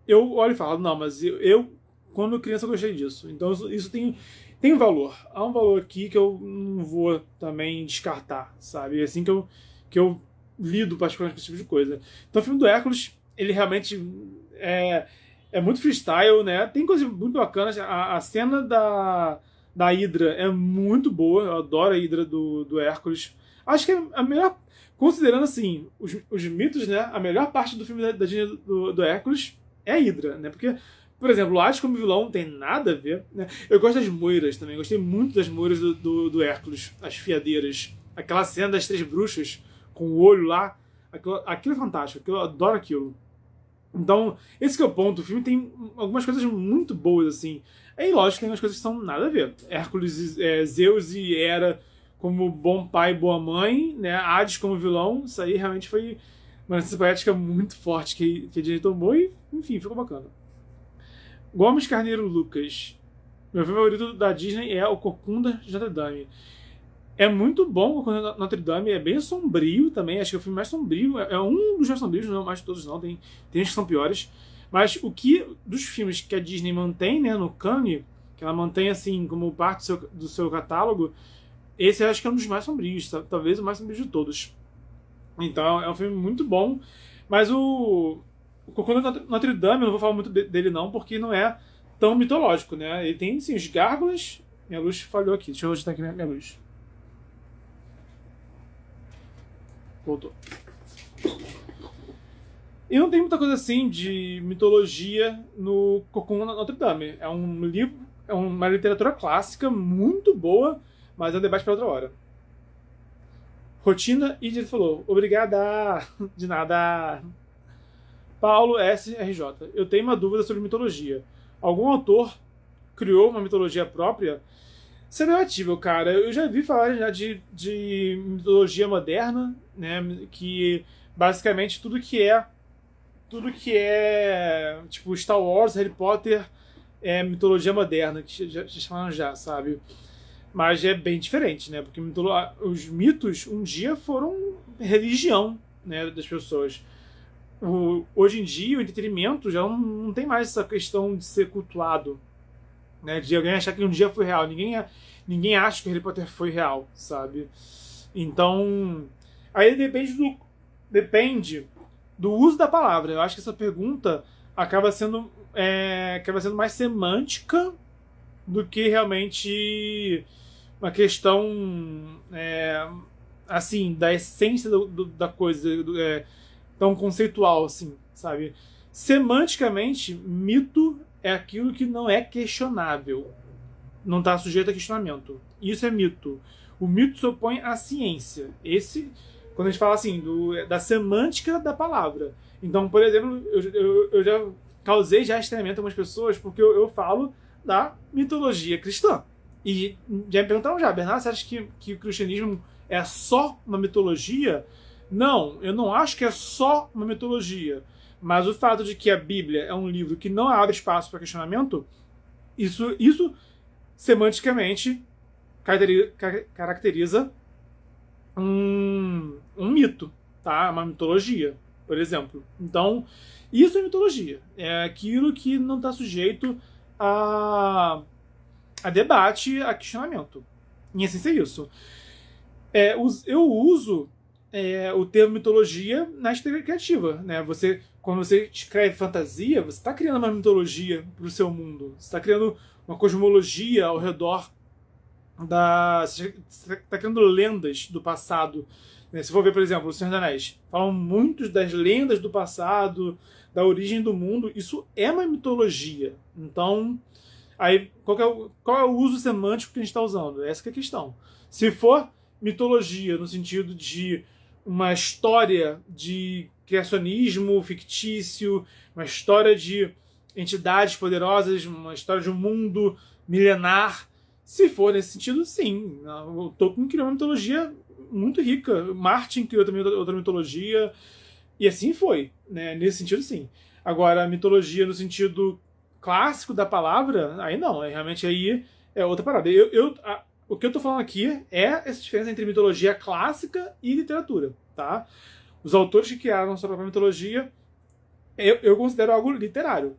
eu olho e falo, não, mas eu quando criança eu gostei disso. Então isso tem um valor. Há um valor aqui que eu não vou também descartar, sabe? É assim que eu lido particularmente com esse tipo de coisa. Então o filme do Hércules, ele realmente é muito freestyle, né? Tem coisas muito bacanas. A cena da Hidra é muito boa. Eu adoro a Hidra do Hércules. Acho que é a melhor, considerando assim, os mitos, né? A melhor parte do filme da Disney do Hércules é a Hidra, né? Porque, por exemplo, o Hades como vilão não tem nada a ver, né? Eu gosto das moiras também, gostei muito das moiras do Hércules, as fiadeiras. Aquela cena das 3 bruxas com o olho lá, aquilo é fantástico, eu adoro aquilo. Então, esse que é o ponto. O filme tem algumas coisas muito boas, assim. Aí, lógico, tem umas coisas que são nada a ver. Hércules, Zeus e Hera como bom pai e boa mãe, né? Hades como vilão. Isso aí realmente foi uma licença poética muito forte que a Disney tomou e, enfim, ficou bacana. Gomes Carneiro Lucas. Meu filme favorito da Disney é O Corcunda de Notre Dame. É muito bom o Corcunda de Notre Dame, é bem sombrio também, acho que é o filme mais sombrio, é um dos mais sombrios, não mais todos não, tem uns que são piores. Mas o que, dos filmes que a Disney mantém, né, no cânone, que ela mantém assim como parte do seu catálogo, esse eu acho que é um dos mais sombrios, talvez o mais sombrio de todos. Então é um filme muito bom, mas o Corcunda de Notre Dame, eu não vou falar muito dele não, porque não é tão mitológico, né? Ele tem, sim, os gárgulas. Minha luz falhou aqui, deixa eu ajustar aqui minha luz. Voltou. E não tem muita coisa assim de mitologia no Corcunda de Notre Dame. É um livro, é uma literatura clássica muito boa, mas é um debate para outra hora. Rotina e ele falou: obrigada, de nada. Paulo SRJ. Eu tenho uma dúvida sobre mitologia. Algum autor criou uma mitologia própria? Isso é debatível, cara. Eu já vi falar já de mitologia moderna, né? Que basicamente tudo que é tipo Star Wars, Harry Potter é mitologia moderna, que já chamaram já, sabe? Mas é bem diferente, né? Porque os mitos um dia foram religião, né, das pessoas. Hoje em dia o entretenimento já não tem mais essa questão de ser cultuado, né, de alguém achar que um dia foi real. Ninguém acha que Harry Potter foi real, sabe? Então, aí depende do uso da palavra. Eu acho que essa pergunta acaba sendo mais semântica do que realmente uma questão assim, da essência da coisa, tão conceitual, assim, sabe? Semanticamente, mito é aquilo que não é questionável. Não está sujeito a questionamento. Isso é mito. O mito se opõe à ciência. Quando a gente fala assim, da semântica da palavra. Então, por exemplo, eu já causei estranhamento a algumas pessoas porque eu falo da mitologia cristã. E já me perguntaram Bernardo, você acha que o cristianismo é só uma mitologia? Não, eu não acho que é só uma mitologia. Mas o fato de que a Bíblia é um livro que não abre espaço para questionamento, isso semanticamente caracteriza um mito, tá? Uma mitologia, por exemplo. Então, isso é mitologia. É aquilo que não está sujeito a debate, a questionamento. Em essência é isso. Eu uso o termo mitologia na escrita criativa, né? Quando você escreve fantasia, você está criando uma mitologia para o seu mundo. Você está criando uma cosmologia ao redor você está criando lendas do passado. Né? Se for ver, por exemplo, O Senhor dos Anéis, falam muito das lendas do passado, da origem do mundo. Isso é uma mitologia. Então, aí, qual é o uso semântico que a gente está usando? Essa que é a questão. Se for mitologia no sentido de uma história de criacionismo fictício, uma história de entidades poderosas, uma história de um mundo milenar, se for nesse sentido, sim. O Tolkien criou uma mitologia muito rica. Martin criou também outra mitologia. E assim foi, né? Nesse sentido, sim. Agora, a mitologia no sentido clássico da palavra, aí não. Realmente aí é outra parada. O que eu tô falando aqui é essa diferença entre mitologia clássica e literatura, tá? Os autores que criaram sua própria mitologia, eu considero algo literário.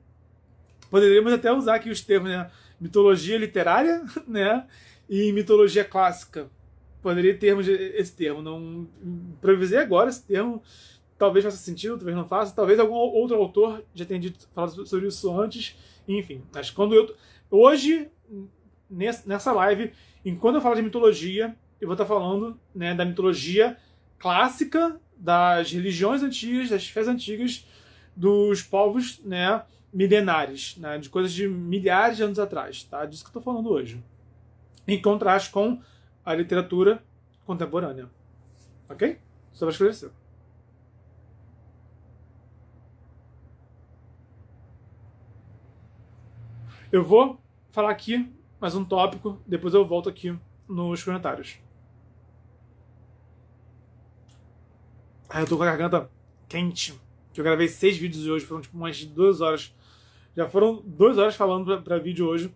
Poderíamos até usar aqui os termos, né? Mitologia literária, né? E mitologia clássica. Poderia termos esse termo. Não improvisei agora esse termo. Talvez faça sentido, talvez não faça. Talvez algum outro autor já tenha falado sobre isso antes. Enfim, mas hoje, nessa live, enquanto eu falo de mitologia, eu vou estar falando, né, da mitologia clássica, das religiões antigas, das fés antigas, dos povos, né, milenares, né, de coisas de milhares de anos atrás, tá? Disso que eu estou falando hoje. Em contraste com a literatura contemporânea. Ok? Só para esclarecer. Eu vou falar aqui mais um tópico, depois eu volto aqui nos comentários. Eu tô com a garganta quente, que eu gravei 6 vídeos hoje, foram tipo umas 2 horas. Já foram 2 horas falando pra vídeo hoje.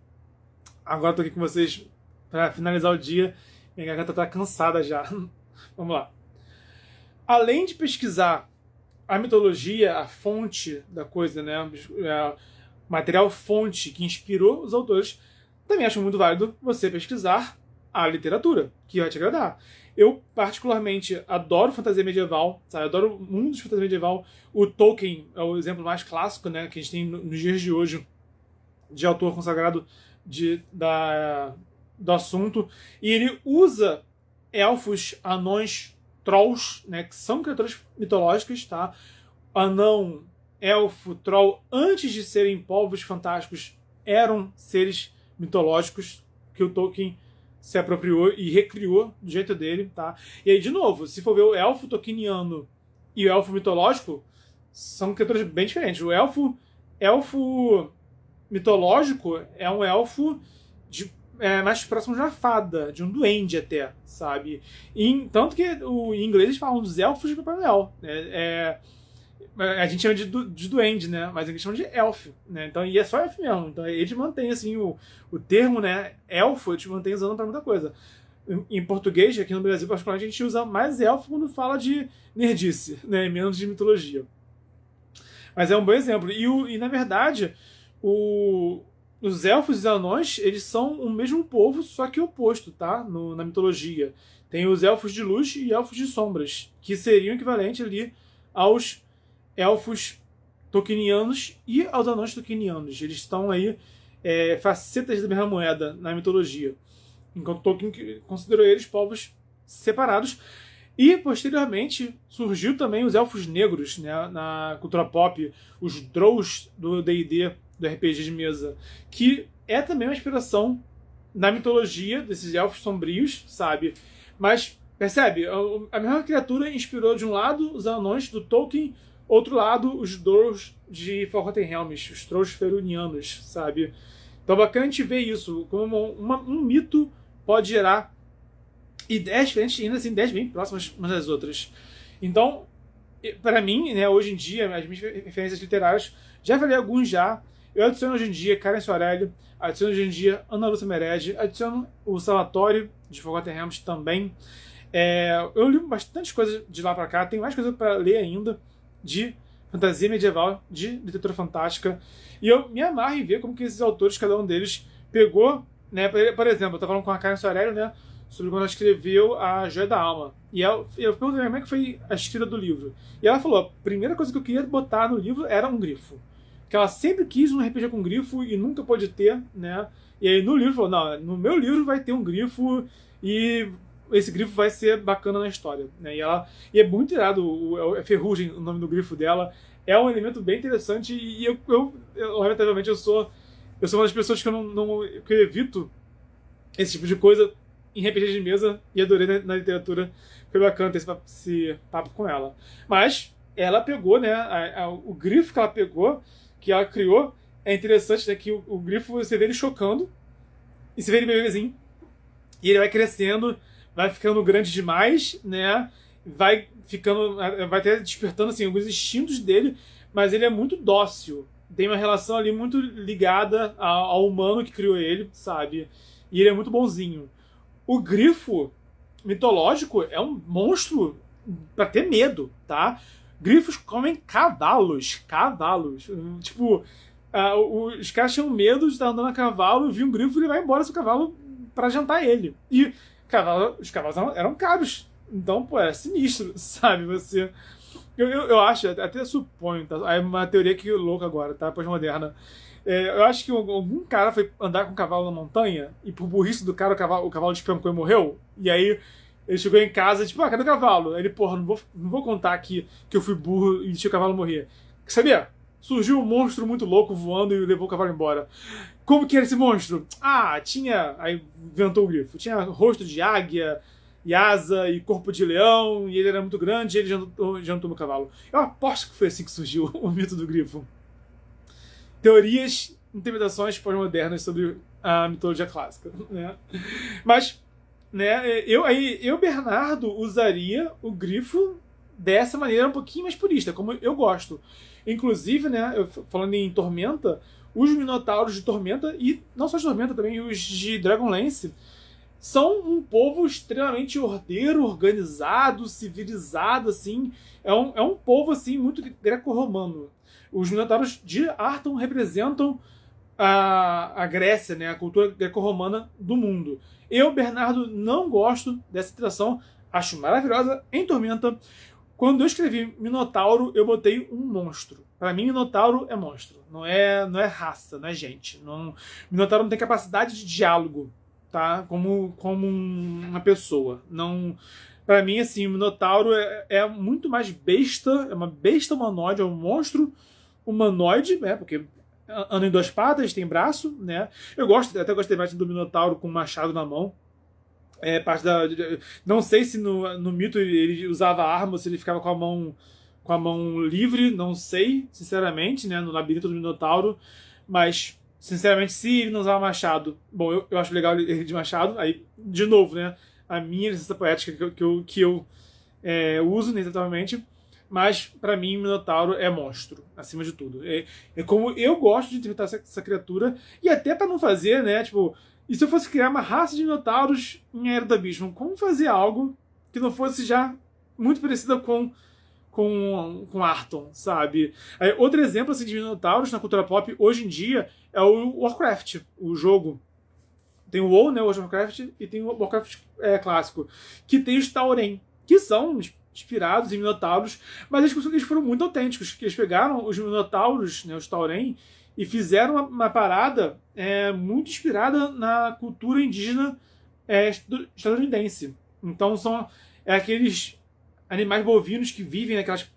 Agora tô aqui com vocês para finalizar o dia. Minha garganta tá cansada já. Vamos lá. Além de pesquisar a mitologia, a fonte da coisa, né, material fonte que inspirou os autores, também acho muito válido você pesquisar a literatura, que vai te agradar. Eu, particularmente, adoro fantasia medieval, sabe? Adoro o mundo de fantasia medieval. O Tolkien é o exemplo mais clássico, né, que a gente tem nos dias de hoje, de autor consagrado do assunto. E ele usa elfos, anões, trolls, né, que são criaturas mitológicas, tá? Anão, elfo, troll, antes de serem povos fantásticos, eram seres mitológicos que o Tolkien se apropriou e recriou do jeito dele, tá? E aí, de novo, se for ver o elfo tolkieniano e o elfo mitológico, são criaturas bem diferentes. O elfo mitológico é um elfo mais próximo de uma fada, de um duende até, sabe? Tanto que em inglês eles falam dos elfos de Papai Noel, né? A gente chama de duende, né? Mas eles chamam de elf, né? Então, e é só elf mesmo. Então, eles mantêm, assim, o termo, né? Elfo, eles mantêm usando pra muita coisa. Em português, aqui no Brasil, particularmente, a gente usa mais elfo quando fala de nerdice, né? Menos de mitologia. Mas é um bom exemplo. E na verdade, os elfos e os anões, eles são o mesmo povo, só que oposto, tá? Na mitologia. Tem os elfos de luz e elfos de sombras, que seriam equivalentes ali aos elfos tolkienianos e aos anões tolkienianos. Eles estão aí facetas da mesma moeda na mitologia. Enquanto Tolkien considerou eles povos separados. E, posteriormente, surgiu também os elfos negros, né, na cultura pop, os Drows do D&D, do RPG de mesa, que é também uma inspiração na mitologia desses elfos sombrios, sabe? Mas, percebe? A mesma criatura inspirou de um lado os anões do Tolkien, outro lado os Drows de Forgotten Realms, os Trolls Ferunianos, sabe? Então, bacana a gente ver isso, como um mito pode gerar ideias diferentes, ainda assim, ideias bem próximas umas das outras. Então, para mim, né, hoje em dia, as minhas referências literárias, já falei alguns já. Eu adiciono hoje em dia Karen Soarelli, adiciono hoje em dia Ana Lúcia Meredi, adiciono o Salatório de Forgotten Realms também. Eu li bastante coisa de lá pra cá, tem mais coisa para ler ainda de fantasia medieval, de literatura fantástica. E eu me amarro em ver como que esses autores, cada um deles, pegou, né, por exemplo, eu tava falando com a Karen Soarelli, né, sobre quando ela escreveu A Joia da Alma. E eu perguntei como é que foi a escrita do livro. E ela falou, a primeira coisa que eu queria botar no livro era um grifo. Que ela sempre quis um RPG com grifo e nunca pôde ter, né? E aí no livro falou, não, no meu livro vai ter um grifo e esse grifo vai ser bacana na história, né? E é muito irado, é Ferrugem o nome do grifo dela. É um elemento bem interessante e eu lamentavelmente, eu sou uma das pessoas que que eu evito esse tipo de coisa em RPG de mesa e adorei na literatura. Foi bacana ter esse papo com ela. Mas ela pegou, né, o grifo que ela pegou, que ela criou, é interessante, né, que o grifo, você vê ele chocando, e você vê ele bebezinho, e ele vai crescendo, vai ficando grande demais, né, vai até despertando, assim, alguns instintos dele, mas ele é muito dócil, tem uma relação ali muito ligada ao humano que criou ele, sabe, e ele é muito bonzinho. O grifo mitológico é um monstro pra ter medo, tá? Grifos comem cavalos. Tipo, os caras tinham medo de estar andando a cavalo, vir um grifo e ele vai embora seu cavalo pra jantar ele. E os cavalos eram caros. Então, pô, é sinistro, sabe? Você Eu acho, até suponho, tá? É uma teoria que louca agora, tá? Pós-moderna. Eu acho que algum cara foi andar com um cavalo na montanha e por burrice do cara o cavalo despencou e morreu. E aí ele chegou em casa, tipo, cadê o cavalo? Aí ele, porra, não vou contar que eu fui burro e deixei o cavalo morrer. Sabia? Surgiu um monstro muito louco voando e levou o cavalo embora. Como que era esse monstro? Tinha. Aí inventou o grifo. Tinha rosto de águia, e asa, e corpo de leão, e ele era muito grande e ele jantou no cavalo. Eu aposto que foi assim que surgiu o mito do grifo. Teorias, interpretações pós-modernas sobre a mitologia clássica, né? Mas, né, eu, Bernardo, usaria o grifo dessa maneira um pouquinho mais purista, como eu gosto. Inclusive, né, falando em Tormenta, os Minotauros de Tormenta, e não só de Tormenta, também os de Dragonlance, são um povo extremamente ordeiro, organizado, civilizado, assim. É um povo, assim, muito greco-romano. Os Minotauros de Arthur representam a Grécia, né, a cultura greco-romana do mundo. Eu, Bernardo, não gosto dessa tração, acho maravilhosa em Tormenta. Quando eu escrevi Minotauro, eu botei um monstro. Para mim, Minotauro é monstro. Não é raça, não é gente. Minotauro não tem capacidade de diálogo, tá? Como uma pessoa. Não. Para mim, assim, o Minotauro é muito mais besta. É uma besta humanoide, é um monstro humanoide, né? Porque anda em duas patas, tem braço, né? Até gostei mais do Minotauro com um machado na mão. Não sei se no mito ele usava arma ou se ele ficava com a mão livre, não sei, sinceramente, né, no labirinto do Minotauro, mas sinceramente, se ele não usava machado, bom, eu acho legal ele de machado, aí, de novo, né, a minha licença poética que eu uso inevitavelmente, mas pra mim o Minotauro é monstro, acima de tudo. É como eu gosto de interpretar essa criatura, e até pra não fazer, né, tipo, e se eu fosse criar uma raça de Minotauros em Era do Abismo, como fazer algo que não fosse já muito parecida com Arton, sabe? Outro exemplo assim, de Minotauros na cultura pop hoje em dia é o Warcraft, o jogo. Tem o WoW, né, o World of Warcraft, e tem o Warcraft clássico, que tem os Tauren, que são inspirados em Minotauros, mas eles foram muito autênticos, que eles pegaram os Minotauros, né, os Tauren, e fizeram uma parada muito inspirada na cultura indígena estadunidense. Então são aqueles animais bovinos que vivem naquelas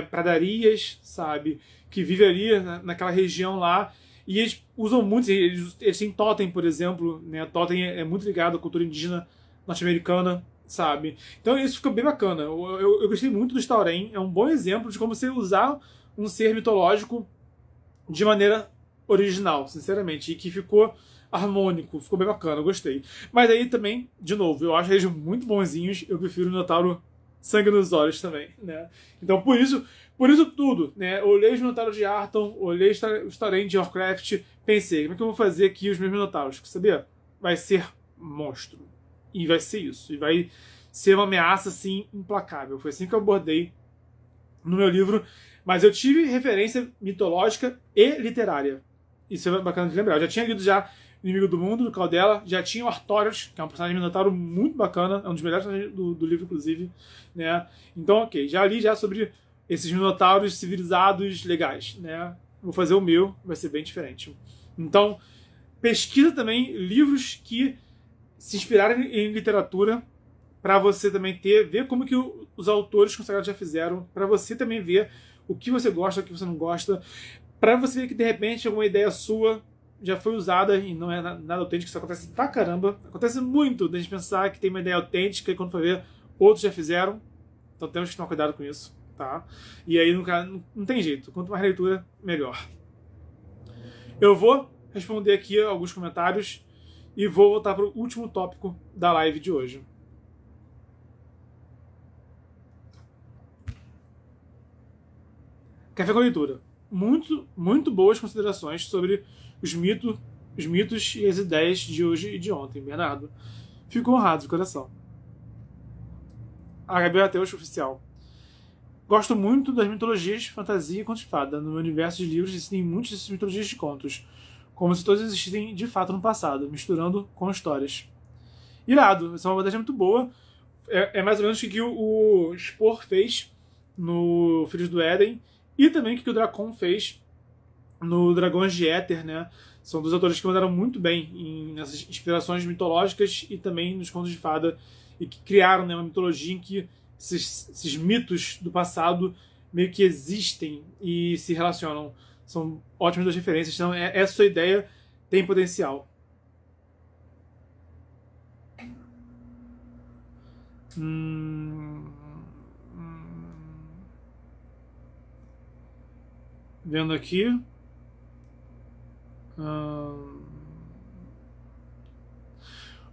pradarias, sabe? Que vivem ali naquela região lá. E eles usam muito, eles têm totem, por exemplo, né? Totem é muito ligado à cultura indígena norte-americana, sabe? Então isso ficou bem bacana. Eu gostei muito do Tauren, é um bom exemplo de como você usar um ser mitológico de maneira original, sinceramente, e que ficou harmônico, ficou bem bacana, eu gostei. Mas aí também, de novo, eu acho eles muito bonzinhos, eu prefiro o Minotauro sangue nos olhos também, né? Então por isso tudo, né? Olhei os Minotauros de Arton, olhei os Tauren de Warcraft, pensei, como é que eu vou fazer aqui os meus Minotauros? Quer saber? Vai ser monstro. E vai ser isso. E vai ser uma ameaça, assim, implacável. Foi assim que eu abordei no meu livro. Mas eu tive referência mitológica e literária. Isso é bacana de lembrar. Eu já tinha lido Inimigo do Mundo, do Caldela. Já tinha o Artorias, que é um personagem minotauro muito bacana. É um dos melhores personagens do livro, inclusive. Né? Então, ok. Já li sobre esses minotauros civilizados legais. Né? Vou fazer o meu. Vai ser bem diferente. Então, pesquisa também livros que se inspiraram em literatura para você também ver como que os autores consagrados já fizeram, para você também ver o que você gosta, o que você não gosta, para você ver que de repente alguma ideia sua já foi usada e não é nada autêntico. Isso acontece pra caramba. Acontece muito da gente pensar que tem uma ideia autêntica e quando for ver, outros já fizeram. Então temos que tomar cuidado com isso, tá? E aí não tem jeito. Quanto mais leitura, melhor. Eu vou responder aqui alguns comentários e vou voltar para o último tópico da live de hoje. Café com leitura. Muito, muito boas considerações sobre os mitos e as ideias de hoje e de ontem, Bernardo. Fico honrado de coração. A Gabriela Teus, oficial. Gosto muito das mitologias, fantasia e contos de fada. No meu universo de livros existem muitas dessas mitologias de contos, como se todas existissem de fato no passado, misturando com histórias. Irado, essa é uma abordagem muito boa. É mais ou menos o que o Spohr fez no Filhos do Éden, e também o que o Dracon fez no Dragões de Éter, né? São dois autores que mandaram muito bem nessas inspirações mitológicas e também nos contos de fada, e que criaram, né, uma mitologia em que esses mitos do passado meio que existem e se relacionam. São ótimas duas referências, então essa sua ideia tem potencial. Vendo aqui.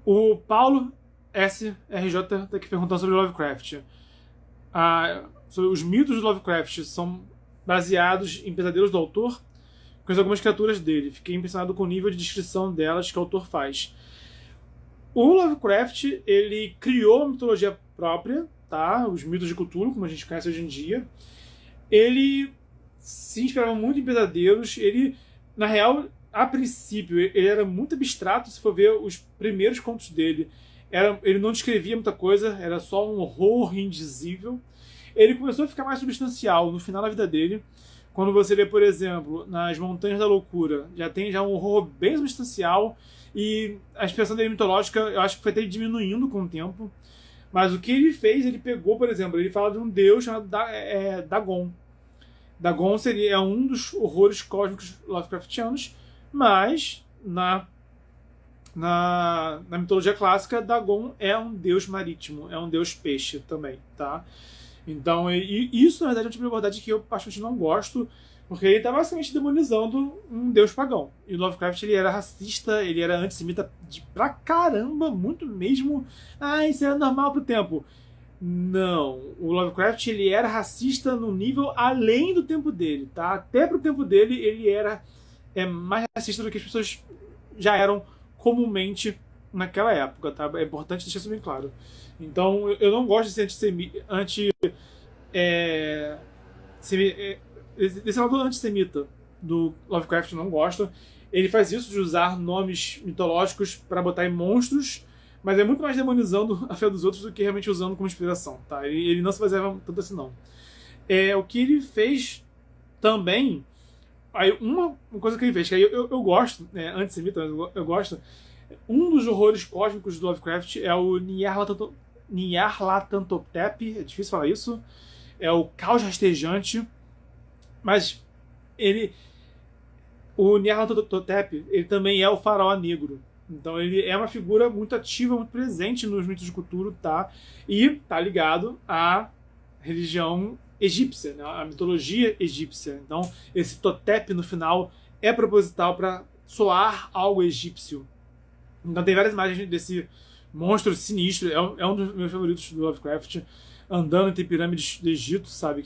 O Paulo SRJ está aqui perguntando sobre Lovecraft. Sobre os mitos de Lovecraft são baseados em pesadelos do autor, com algumas criaturas dele. Fiquei impressionado com o nível de descrição delas que o autor faz. O Lovecraft, ele criou uma mitologia própria, tá? Os mitos de Cthulhu, como a gente conhece hoje em dia. Ele se inspirava muito em pesadelos. Ele, na real, a princípio, ele era muito abstrato. Se for ver os primeiros contos dele, ele não descrevia muita coisa, era só um horror indizível. Ele começou a ficar mais substancial no final da vida dele. Quando você lê, por exemplo, nas Montanhas da Loucura, já tem um horror bem substancial, e a inspiração dele mitológica, eu acho que foi até diminuindo com o tempo. Mas o que ele fez, ele pegou, por exemplo, ele fala de um deus chamado Dagon. Dagon é um dos horrores cósmicos Lovecraftianos, mas na mitologia clássica, Dagon é um deus marítimo, é um deus peixe também, tá? Então, isso na verdade é um tipo de abordagem que eu particularmente não gosto, porque ele está basicamente demonizando um deus pagão. E o Lovecraft, ele era racista, ele era antissemita pra caramba, muito mesmo. Isso era normal pro tempo. Não, o Lovecraft, ele era racista no nível além do tempo dele, tá? Até pro tempo dele, ele era mais racista do que as pessoas já eram comumente naquela época, tá? É importante deixar isso bem claro. Então, eu não gosto desse desse lado antissemita do Lovecraft, eu não gosto. Ele faz isso de usar nomes mitológicos para botar em monstros, mas é muito mais demonizando a fé dos outros do que realmente usando como inspiração, tá? Ele não se baseava tanto assim, não. O que ele fez também... Aí, uma coisa que ele fez, que aí eu gosto, antissemita, eu gosto. Um dos horrores cósmicos do Lovecraft é o Nyarlathotep, é difícil falar isso. É o caos rastejante. Mas o Nyarlathotep, ele também é o faraó negro. Então ele é uma figura muito ativa, muito presente nos mitos de Cthulhu, tá? E tá ligado à religião egípcia, né? A mitologia egípcia. Então esse totep no final é proposital para soar algo egípcio. Então tem várias imagens desse monstro sinistro, é um dos meus favoritos do Lovecraft, andando entre pirâmides do Egito, sabe?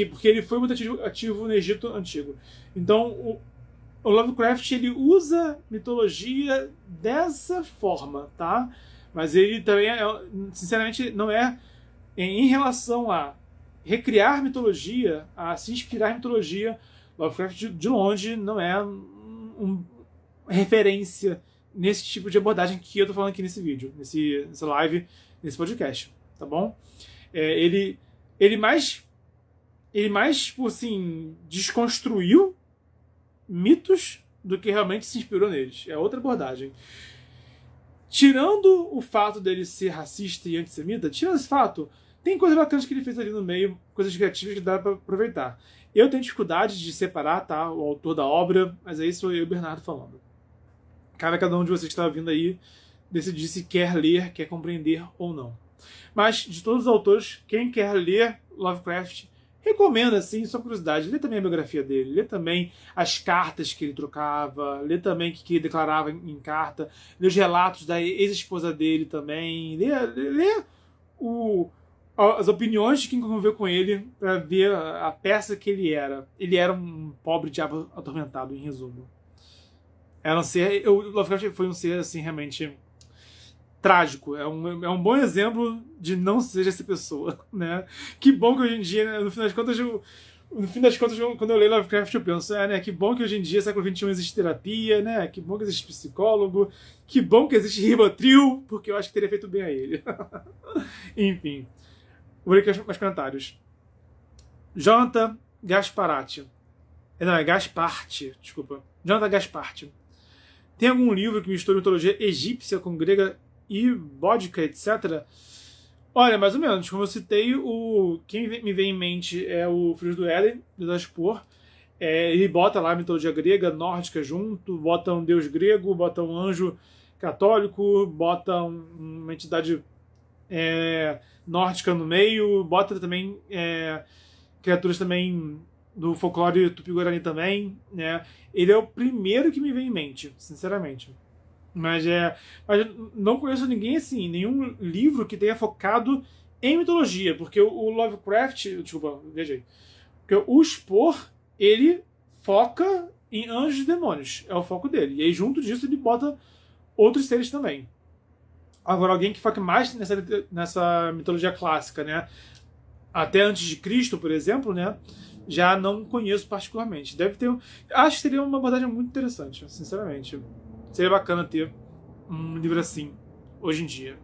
Porque ele foi muito ativo no Egito Antigo. Então o Lovecraft, ele usa mitologia dessa forma, tá? Mas ele também, sinceramente, não é em relação a recriar mitologia, a se inspirar em mitologia. Lovecraft, de longe, não é uma referência nesse tipo de abordagem que eu tô falando aqui nesse vídeo, nessa live, nesse podcast, tá bom? Ele mais, tipo assim, desconstruiu mitos do que realmente se inspirou neles. É outra abordagem. Tirando o fato dele ser racista e antissemita, tirando esse fato, tem coisas bacanas que ele fez ali no meio, coisas criativas que dá para aproveitar. Eu tenho dificuldade de separar, tá, o autor da obra, mas é isso eu e o Bernardo falando. Cada um de vocês que está vindo aí decidir se quer ler, quer compreender ou não. Mas, de todos os autores, quem quer ler Lovecraft, recomendo, assim, só curiosidade, lê também a biografia dele, lê também as cartas que ele trocava, lê também o que ele declarava em carta, lê os relatos da ex-esposa dele também, lê as opiniões de quem conviveu com ele para ver a peça que ele era. Ele era um pobre diabo atormentado, em resumo. O Lovecraft foi um ser, assim, realmente trágico. É um bom exemplo de não seja essa pessoa, né? Que bom que hoje em dia, né, no fim das contas, quando eu leio Lovecraft, eu penso, né, que bom que hoje em dia, século XXI, existe terapia, né? Que bom que existe psicólogo, que bom que existe Rivotril, porque eu acho que teria feito bem a ele. Enfim, vou ler aqui mais comentários. Jonathan Gasparati. Não, é Gasparti, desculpa. Jonathan Gasparti. Tem algum livro que mistura mitologia egípcia com grega e bódica, etc.? Olha, mais ou menos. Como eu citei, quem me vem em mente é o Filhos do Éden, do Daspor. Ele bota lá a mitologia grega, nórdica junto, bota um deus grego, bota um anjo católico, bota uma entidade nórdica no meio, bota também criaturas também do folclore tupi-guarani também, né? Ele é o primeiro que me vem em mente, sinceramente. Mas não conheço ninguém assim, nenhum livro que tenha focado em mitologia, porque o Lovecraft, desculpa, viajei. Porque o Spor, ele foca em anjos e demônios, é o foco dele. E aí junto disso ele bota outros seres também. Agora, alguém que foque mais nessa mitologia clássica, né? Até antes de Cristo, por exemplo, né? Já não conheço particularmente. Deve ter. Acho que seria uma abordagem muito interessante, sinceramente. Seria bacana ter um livro assim, hoje em dia.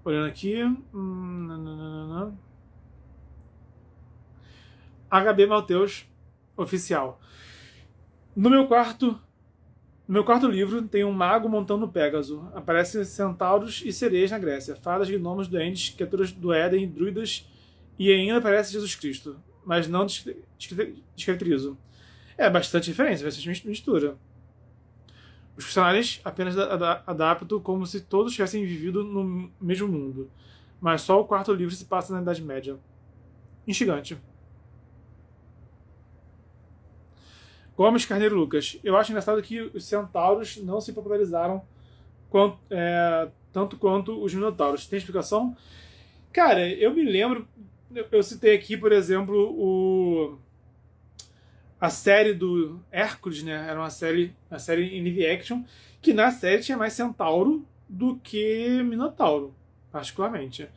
Olhando aqui. HB Malteus Oficial. No meu quarto livro tem um mago montando Pégaso. Aparecem centauros e sereias na Grécia, fadas, gnomos, duendes, criaturas do Éden, druidas e ainda aparece Jesus Cristo. Mas não descaracterizo. É bastante diferença, bastante mistura. Os personagens apenas adaptam como se todos tivessem vivido no mesmo mundo. Mas só o quarto livro se passa na Idade Média. Instigante. Gomes Carneiro Lucas. Eu acho engraçado que os centauros não se popularizaram tanto quanto os minotauros. Tem explicação? Cara, eu me lembro. Eu citei aqui, por exemplo, a série do Hércules, né? Era uma série em live action, que na série tinha mais centauro do que minotauro, particularmente.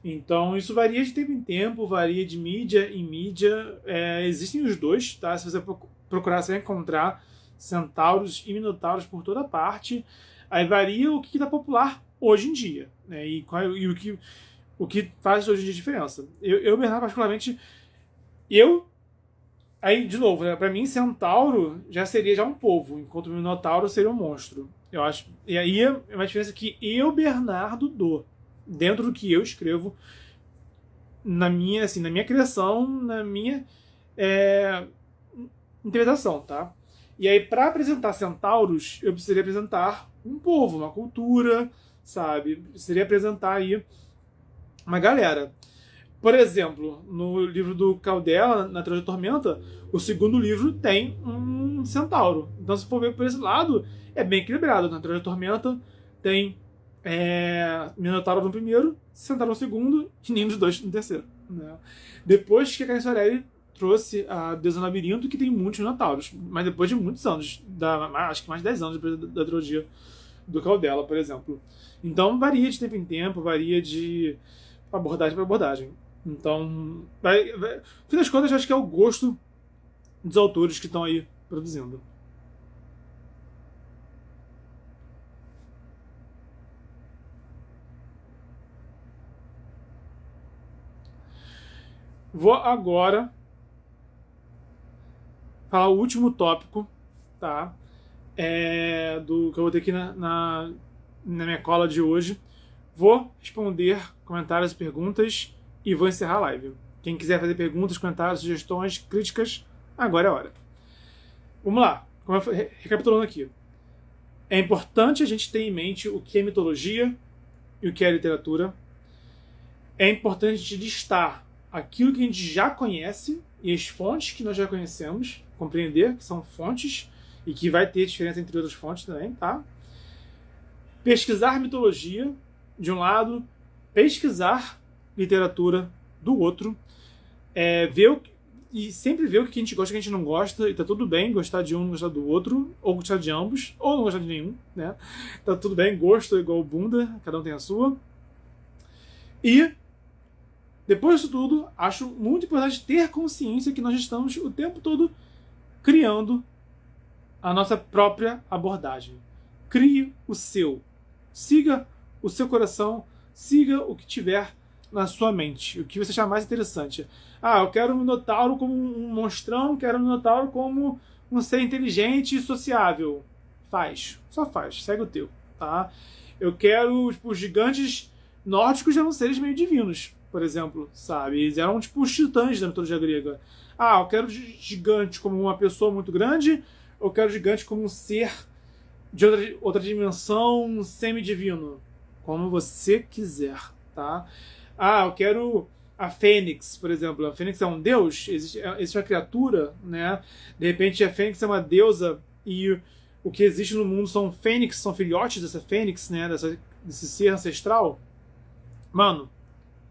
Então isso varia de tempo em tempo, varia de mídia em mídia. Existem os dois, tá? Se você procurar, você vai encontrar centauros e minotauros por toda parte. Aí varia o que está popular hoje em dia, né? E o que faz hoje em dia diferença. Bernardo, particularmente, aí, de novo, né, para mim, centauro já seria já um povo, enquanto o minotauro seria um monstro. Eu acho. E aí é uma diferença que Bernardo, dou dentro do que eu escrevo na minha criação, na minha interpretação, tá? E aí, para apresentar centauros, eu precisaria apresentar um povo, uma cultura, sabe? Precisaria apresentar aí uma galera. Por exemplo, no livro do Caldela, na Troja Tormenta, o segundo livro tem um centauro. Então, se for ver por esse lado, é bem equilibrado. Na Troja Tormenta tem Minotauro no primeiro, Centauro no segundo, e nenhum dos dois no terceiro. Né? Depois que a Carmen Sorelli trouxe a Deusa do Labirinto, que tem muitos Minotauros, mas depois de muitos anos, acho que mais de 10 anos depois da trilogia do Caldela, por exemplo. Então varia de tempo em tempo, varia de abordagem para abordagem. Então, no fim das contas, acho que é o gosto dos autores que estão aí produzindo. Vou agora falar o último tópico, tá? Do que eu vou ter aqui na minha cola de hoje. Vou responder comentários e perguntas e vou encerrar a live. Quem quiser fazer perguntas, comentários, sugestões, críticas, agora é a hora. Vamos lá, recapitulando aqui. É importante a gente ter em mente o que é mitologia e o que é literatura. É importante a gente listar aquilo que a gente já conhece e as fontes que nós já conhecemos, compreender que são fontes e que vai ter diferença entre outras fontes também, tá? Pesquisar mitologia, de um lado, pesquisar literatura do outro, e sempre ver o que a gente gosta e o que a gente não gosta, e tá tudo bem gostar de um, não gostar do outro, ou gostar de ambos, ou não gostar de nenhum, né? Tá tudo bem, gosto é igual bunda, cada um tem a sua. E depois disso tudo, acho muito importante ter consciência que nós estamos o tempo todo criando a nossa própria abordagem. Crie o seu. Siga o seu coração, siga o que tiver na sua mente, o que você achar mais interessante. Ah, eu quero um Minotauro como um monstrão, quero um Minotauro como um ser inteligente e sociável. Faz, só faz, segue o teu, tá? Eu quero, tipo, os gigantes nórdicos eram seres meio divinos, por exemplo, sabe? Eles eram, tipo, os titãs da mitologia grega. Ah, eu quero gigante como uma pessoa muito grande, eu quero gigante como um ser de outra dimensão semi-divino. Como você quiser, tá? Ah, eu quero a Fênix, por exemplo. A Fênix é um deus? Existe uma criatura, né? De repente a Fênix é uma deusa e o que existe no mundo são fênix, são filhotes dessa Fênix, né? Desse ser ancestral. Mano,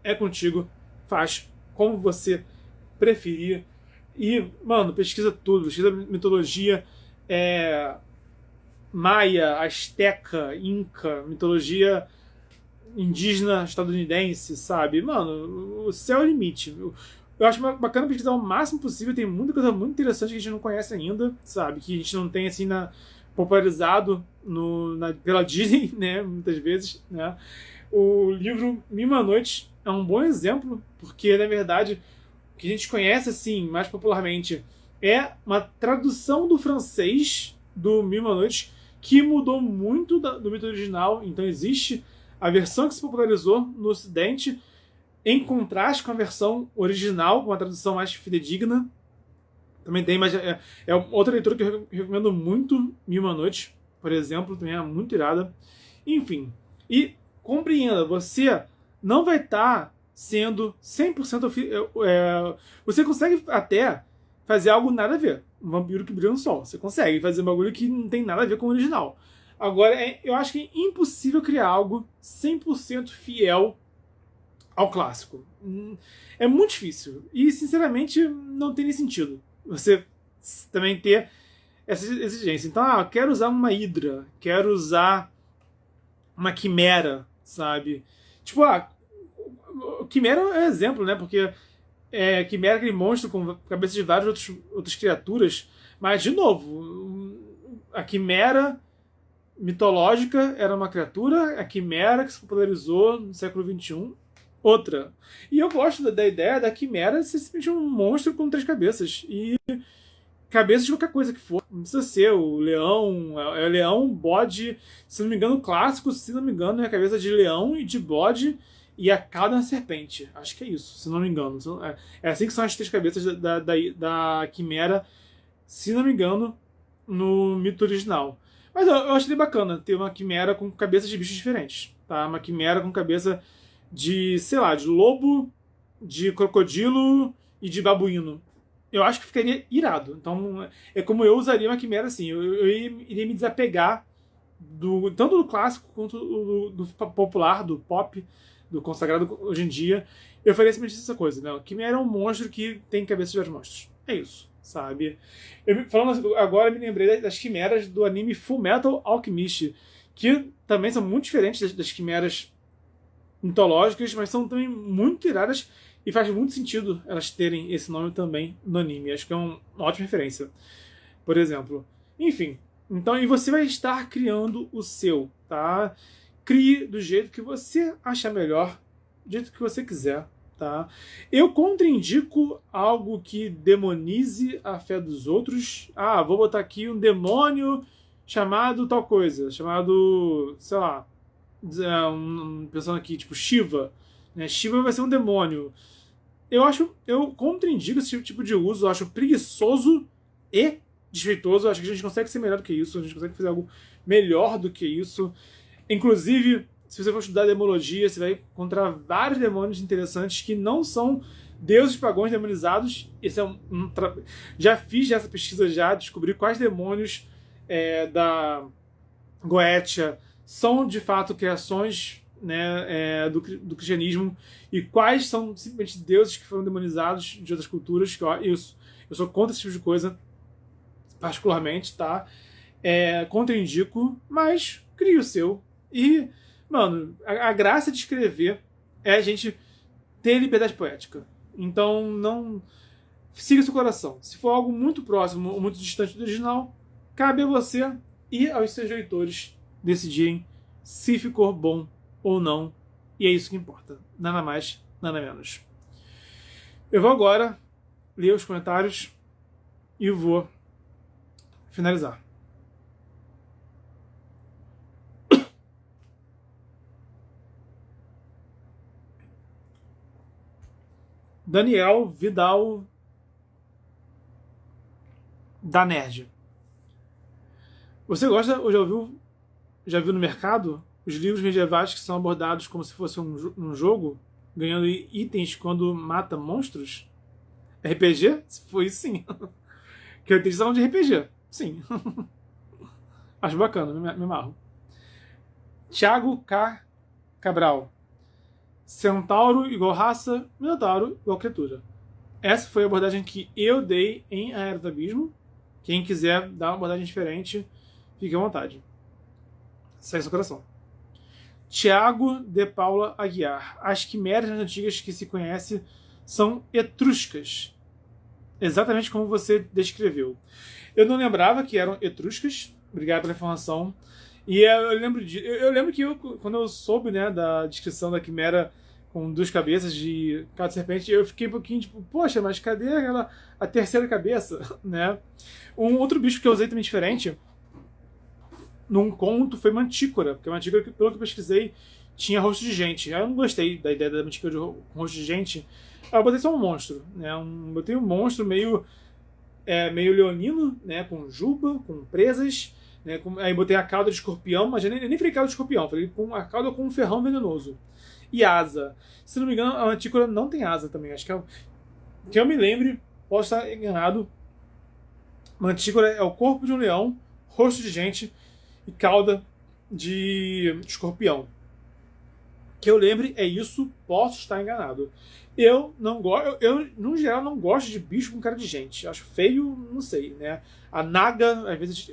é contigo. Faz como você preferir. E, mano, pesquisa tudo. Pesquisa mitologia maia, asteca, inca, mitologia indígena estadunidense, sabe? Mano, o céu é o limite. Eu acho bacana pesquisar o máximo possível. Tem muita coisa muito interessante que a gente não conhece ainda, sabe? Que a gente não tem, assim, popularizado pela Disney, né? Muitas vezes, né? O livro Mil e Uma Noites é um bom exemplo, porque, na verdade, o que a gente conhece, assim, mais popularmente, é uma tradução do francês do Mil e Uma Noites que mudou muito do mito original. Então existe a versão que se popularizou no Ocidente em contraste com a versão original, com uma tradução mais fidedigna. Também tem, mas é outra leitura que eu recomendo muito, Mil e Uma Noites, por exemplo, também é muito irada. Enfim, e compreenda, você não vai estar sendo 100% você consegue até fazer algo nada a ver. Um vampiro que brilha no sol. Você consegue fazer um bagulho que não tem nada a ver com o original. Agora, eu acho que é impossível criar algo 100% fiel ao clássico. É muito difícil. E, sinceramente, não tem nem sentido você também ter essa exigência. Então, eu quero usar uma hidra, quero usar uma quimera, sabe? Tipo, quimera é um exemplo, né? Porque quimera é aquele monstro com cabeça de várias outras criaturas. Mas, de novo, a quimera mitológica era uma criatura, a quimera que se popularizou no século XXI, outra. E eu gosto da ideia da quimera ser simplesmente um monstro com 3 cabeças. E cabeças de qualquer coisa que for. Não precisa ser o leão, leão, bode. Se não me engano, o clássico, se não me engano, é a cabeça de leão e de bode e a cauda da serpente. Acho que é isso, se não me engano. É assim que são as 3 cabeças da quimera, se não me engano, no mito original. Mas eu achei bacana ter uma quimera com cabeças de bichos diferentes. Tá? Uma quimera com cabeça de, sei lá, de lobo, de crocodilo e de babuíno. Eu acho que ficaria irado. Então, é como eu usaria uma quimera assim. Eu iria me desapegar tanto do clássico quanto do popular, do pop, do consagrado hoje em dia. Eu faria simplesmente essa coisa, né? Quimera é um monstro que tem cabeça de vários monstros. É isso, sabe? Falando agora, me lembrei das quimeras do anime Fullmetal Alchemist, que também são muito diferentes das quimeras mitológicas, mas são também muito iradas e faz muito sentido elas terem esse nome também no anime. Acho que é uma ótima referência, por exemplo. Enfim, então, e você vai estar criando o seu, tá? Crie do jeito que você achar melhor, do jeito que você quiser, tá? Eu contraindico algo que demonize a fé dos outros. Ah, vou botar aqui um demônio chamado tal coisa, chamado, sei lá, pensando aqui, tipo Shiva, né? Shiva vai ser um demônio. Eu contraindico esse tipo de uso, eu acho preguiçoso e desfeitoso. Eu acho que a gente consegue ser melhor do que isso, a gente consegue fazer algo melhor do que isso. Inclusive, se você for estudar demologia, você vai encontrar vários demônios interessantes que não são deuses pagãos demonizados. Esse é já fiz essa pesquisa, já descobri quais demônios da Goetia são de fato criações, né, do cristianismo e quais são simplesmente deuses que foram demonizados de outras culturas. Que eu sou contra esse tipo de coisa, particularmente, tá? Contraindico, mas crie o seu. E, mano, a graça de escrever é a gente ter liberdade poética. Então, não siga seu coração. Se for algo muito próximo ou muito distante do original, cabe a você e aos seus leitores decidirem se ficou bom ou não, e é isso que importa, nada mais, nada menos. Eu vou agora ler os comentários e vou finalizar. Daniel Vidal da Nerd. Você gosta ou já viu no mercado os livros medievais que são abordados como se fosse um jogo, ganhando itens quando mata monstros? RPG? Se foi isso, sim. Que eu tenho são de RPG. Sim. Acho bacana, me amarro. Thiago K. Cabral. Centauro igual raça, Minotauro igual criatura. Essa foi a abordagem que eu dei em A Era do Abismo. Quem quiser dar uma abordagem diferente, fique à vontade. Segue seu coração. Tiago de Paula Aguiar. As quimeras antigas que se conhece são etruscas. Exatamente como você descreveu. Eu não lembrava que eram etruscas. Obrigado pela informação. E eu lembro que quando eu soube, né, da descrição da quimera com 2 cabeças de cada serpente, eu fiquei um pouquinho tipo, poxa, mas cadê a terceira cabeça, né? Um outro bicho que eu usei também diferente num conto foi mantícora, porque a mantícora, pelo que eu pesquisei, tinha rosto de gente. Eu não gostei da ideia da mantícora com rosto de gente. Eu botei só um monstro, né? Botei um monstro meio leonino, né? Com juba, com presas, né? Aí botei a cauda de escorpião, mas eu nem falei cauda de escorpião, falei com a cauda com um ferrão venenoso. E asa. Se não me engano, a mantícora não tem asa também. Acho que eu me lembre, posso estar enganado. Mantícora é o corpo de um leão, rosto de gente e cauda de escorpião. Que eu lembre é isso, posso estar enganado. Eu não gosto, no geral não gosto de bicho com cara de gente. Acho feio, não sei, né? A naga, às vezes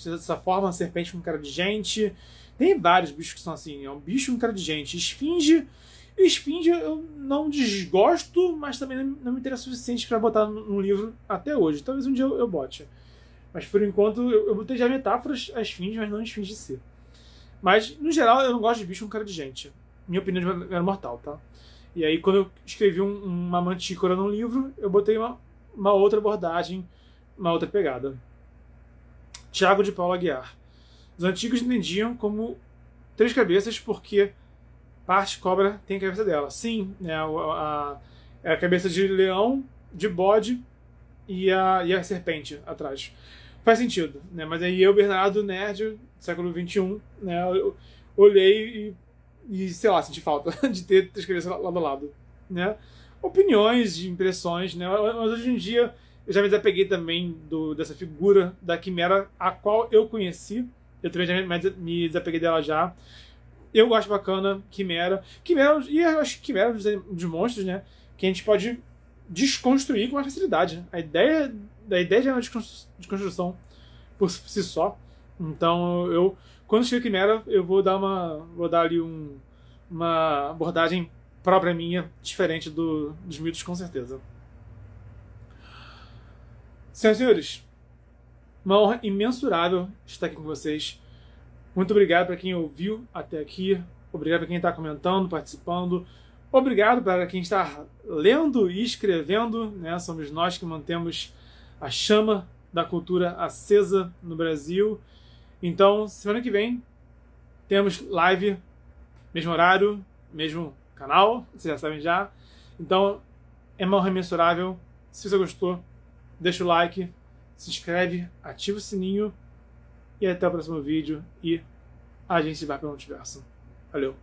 dessa forma, a serpente com cara de gente. Tem vários bichos que são assim, é um bicho com cara de gente. Esfinge eu não desgosto, mas também não me interessa o suficiente para botar no livro até hoje. Talvez um dia eu bote. Mas por enquanto eu botei já metáforas a esfinge, mas não a esfinge em si. Mas, no geral, eu não gosto de bicho com cara de gente. Minha opinião era mortal, tá? E aí, quando eu escrevi uma mantícora num livro, eu botei uma outra abordagem, uma outra pegada. Tiago de Paula Aguiar. Os antigos entendiam como 3 cabeças porque parte cobra tem a cabeça dela. Sim, né, a cabeça de leão, de bode e a serpente atrás. Faz sentido, né? Mas aí eu, Bernardo, nerd, século XXI, né, eu olhei e sei lá, senti falta de ter 3 cabeças lado a lado, né? Opiniões, impressões, né? Mas hoje em dia eu já me desapeguei também dessa figura da quimera a qual eu conheci. Eu também já me desapeguei dela já. Eu gosto bacana, quimera. E eu acho que quimera dos monstros, né? Que a gente pode desconstruir com mais facilidade. A ideia já é uma desconstrução por si só. Então, quando chega quimera, eu vou dar ali uma abordagem própria minha, diferente dos mitos, com certeza. Senhoras e senhores, uma honra imensurável estar aqui com vocês. Muito obrigado para quem ouviu até aqui. Obrigado para quem está comentando, participando. Obrigado para quem está lendo e escrevendo, né? Somos nós que mantemos a chama da cultura acesa no Brasil. Então, semana que vem, temos live, mesmo horário, mesmo canal, vocês já sabem já. Então, é uma honra imensurável. Se você gostou, deixa o like, se inscreve, ativa o sininho e até o próximo vídeo e a gente vai para o multiverso. Valeu!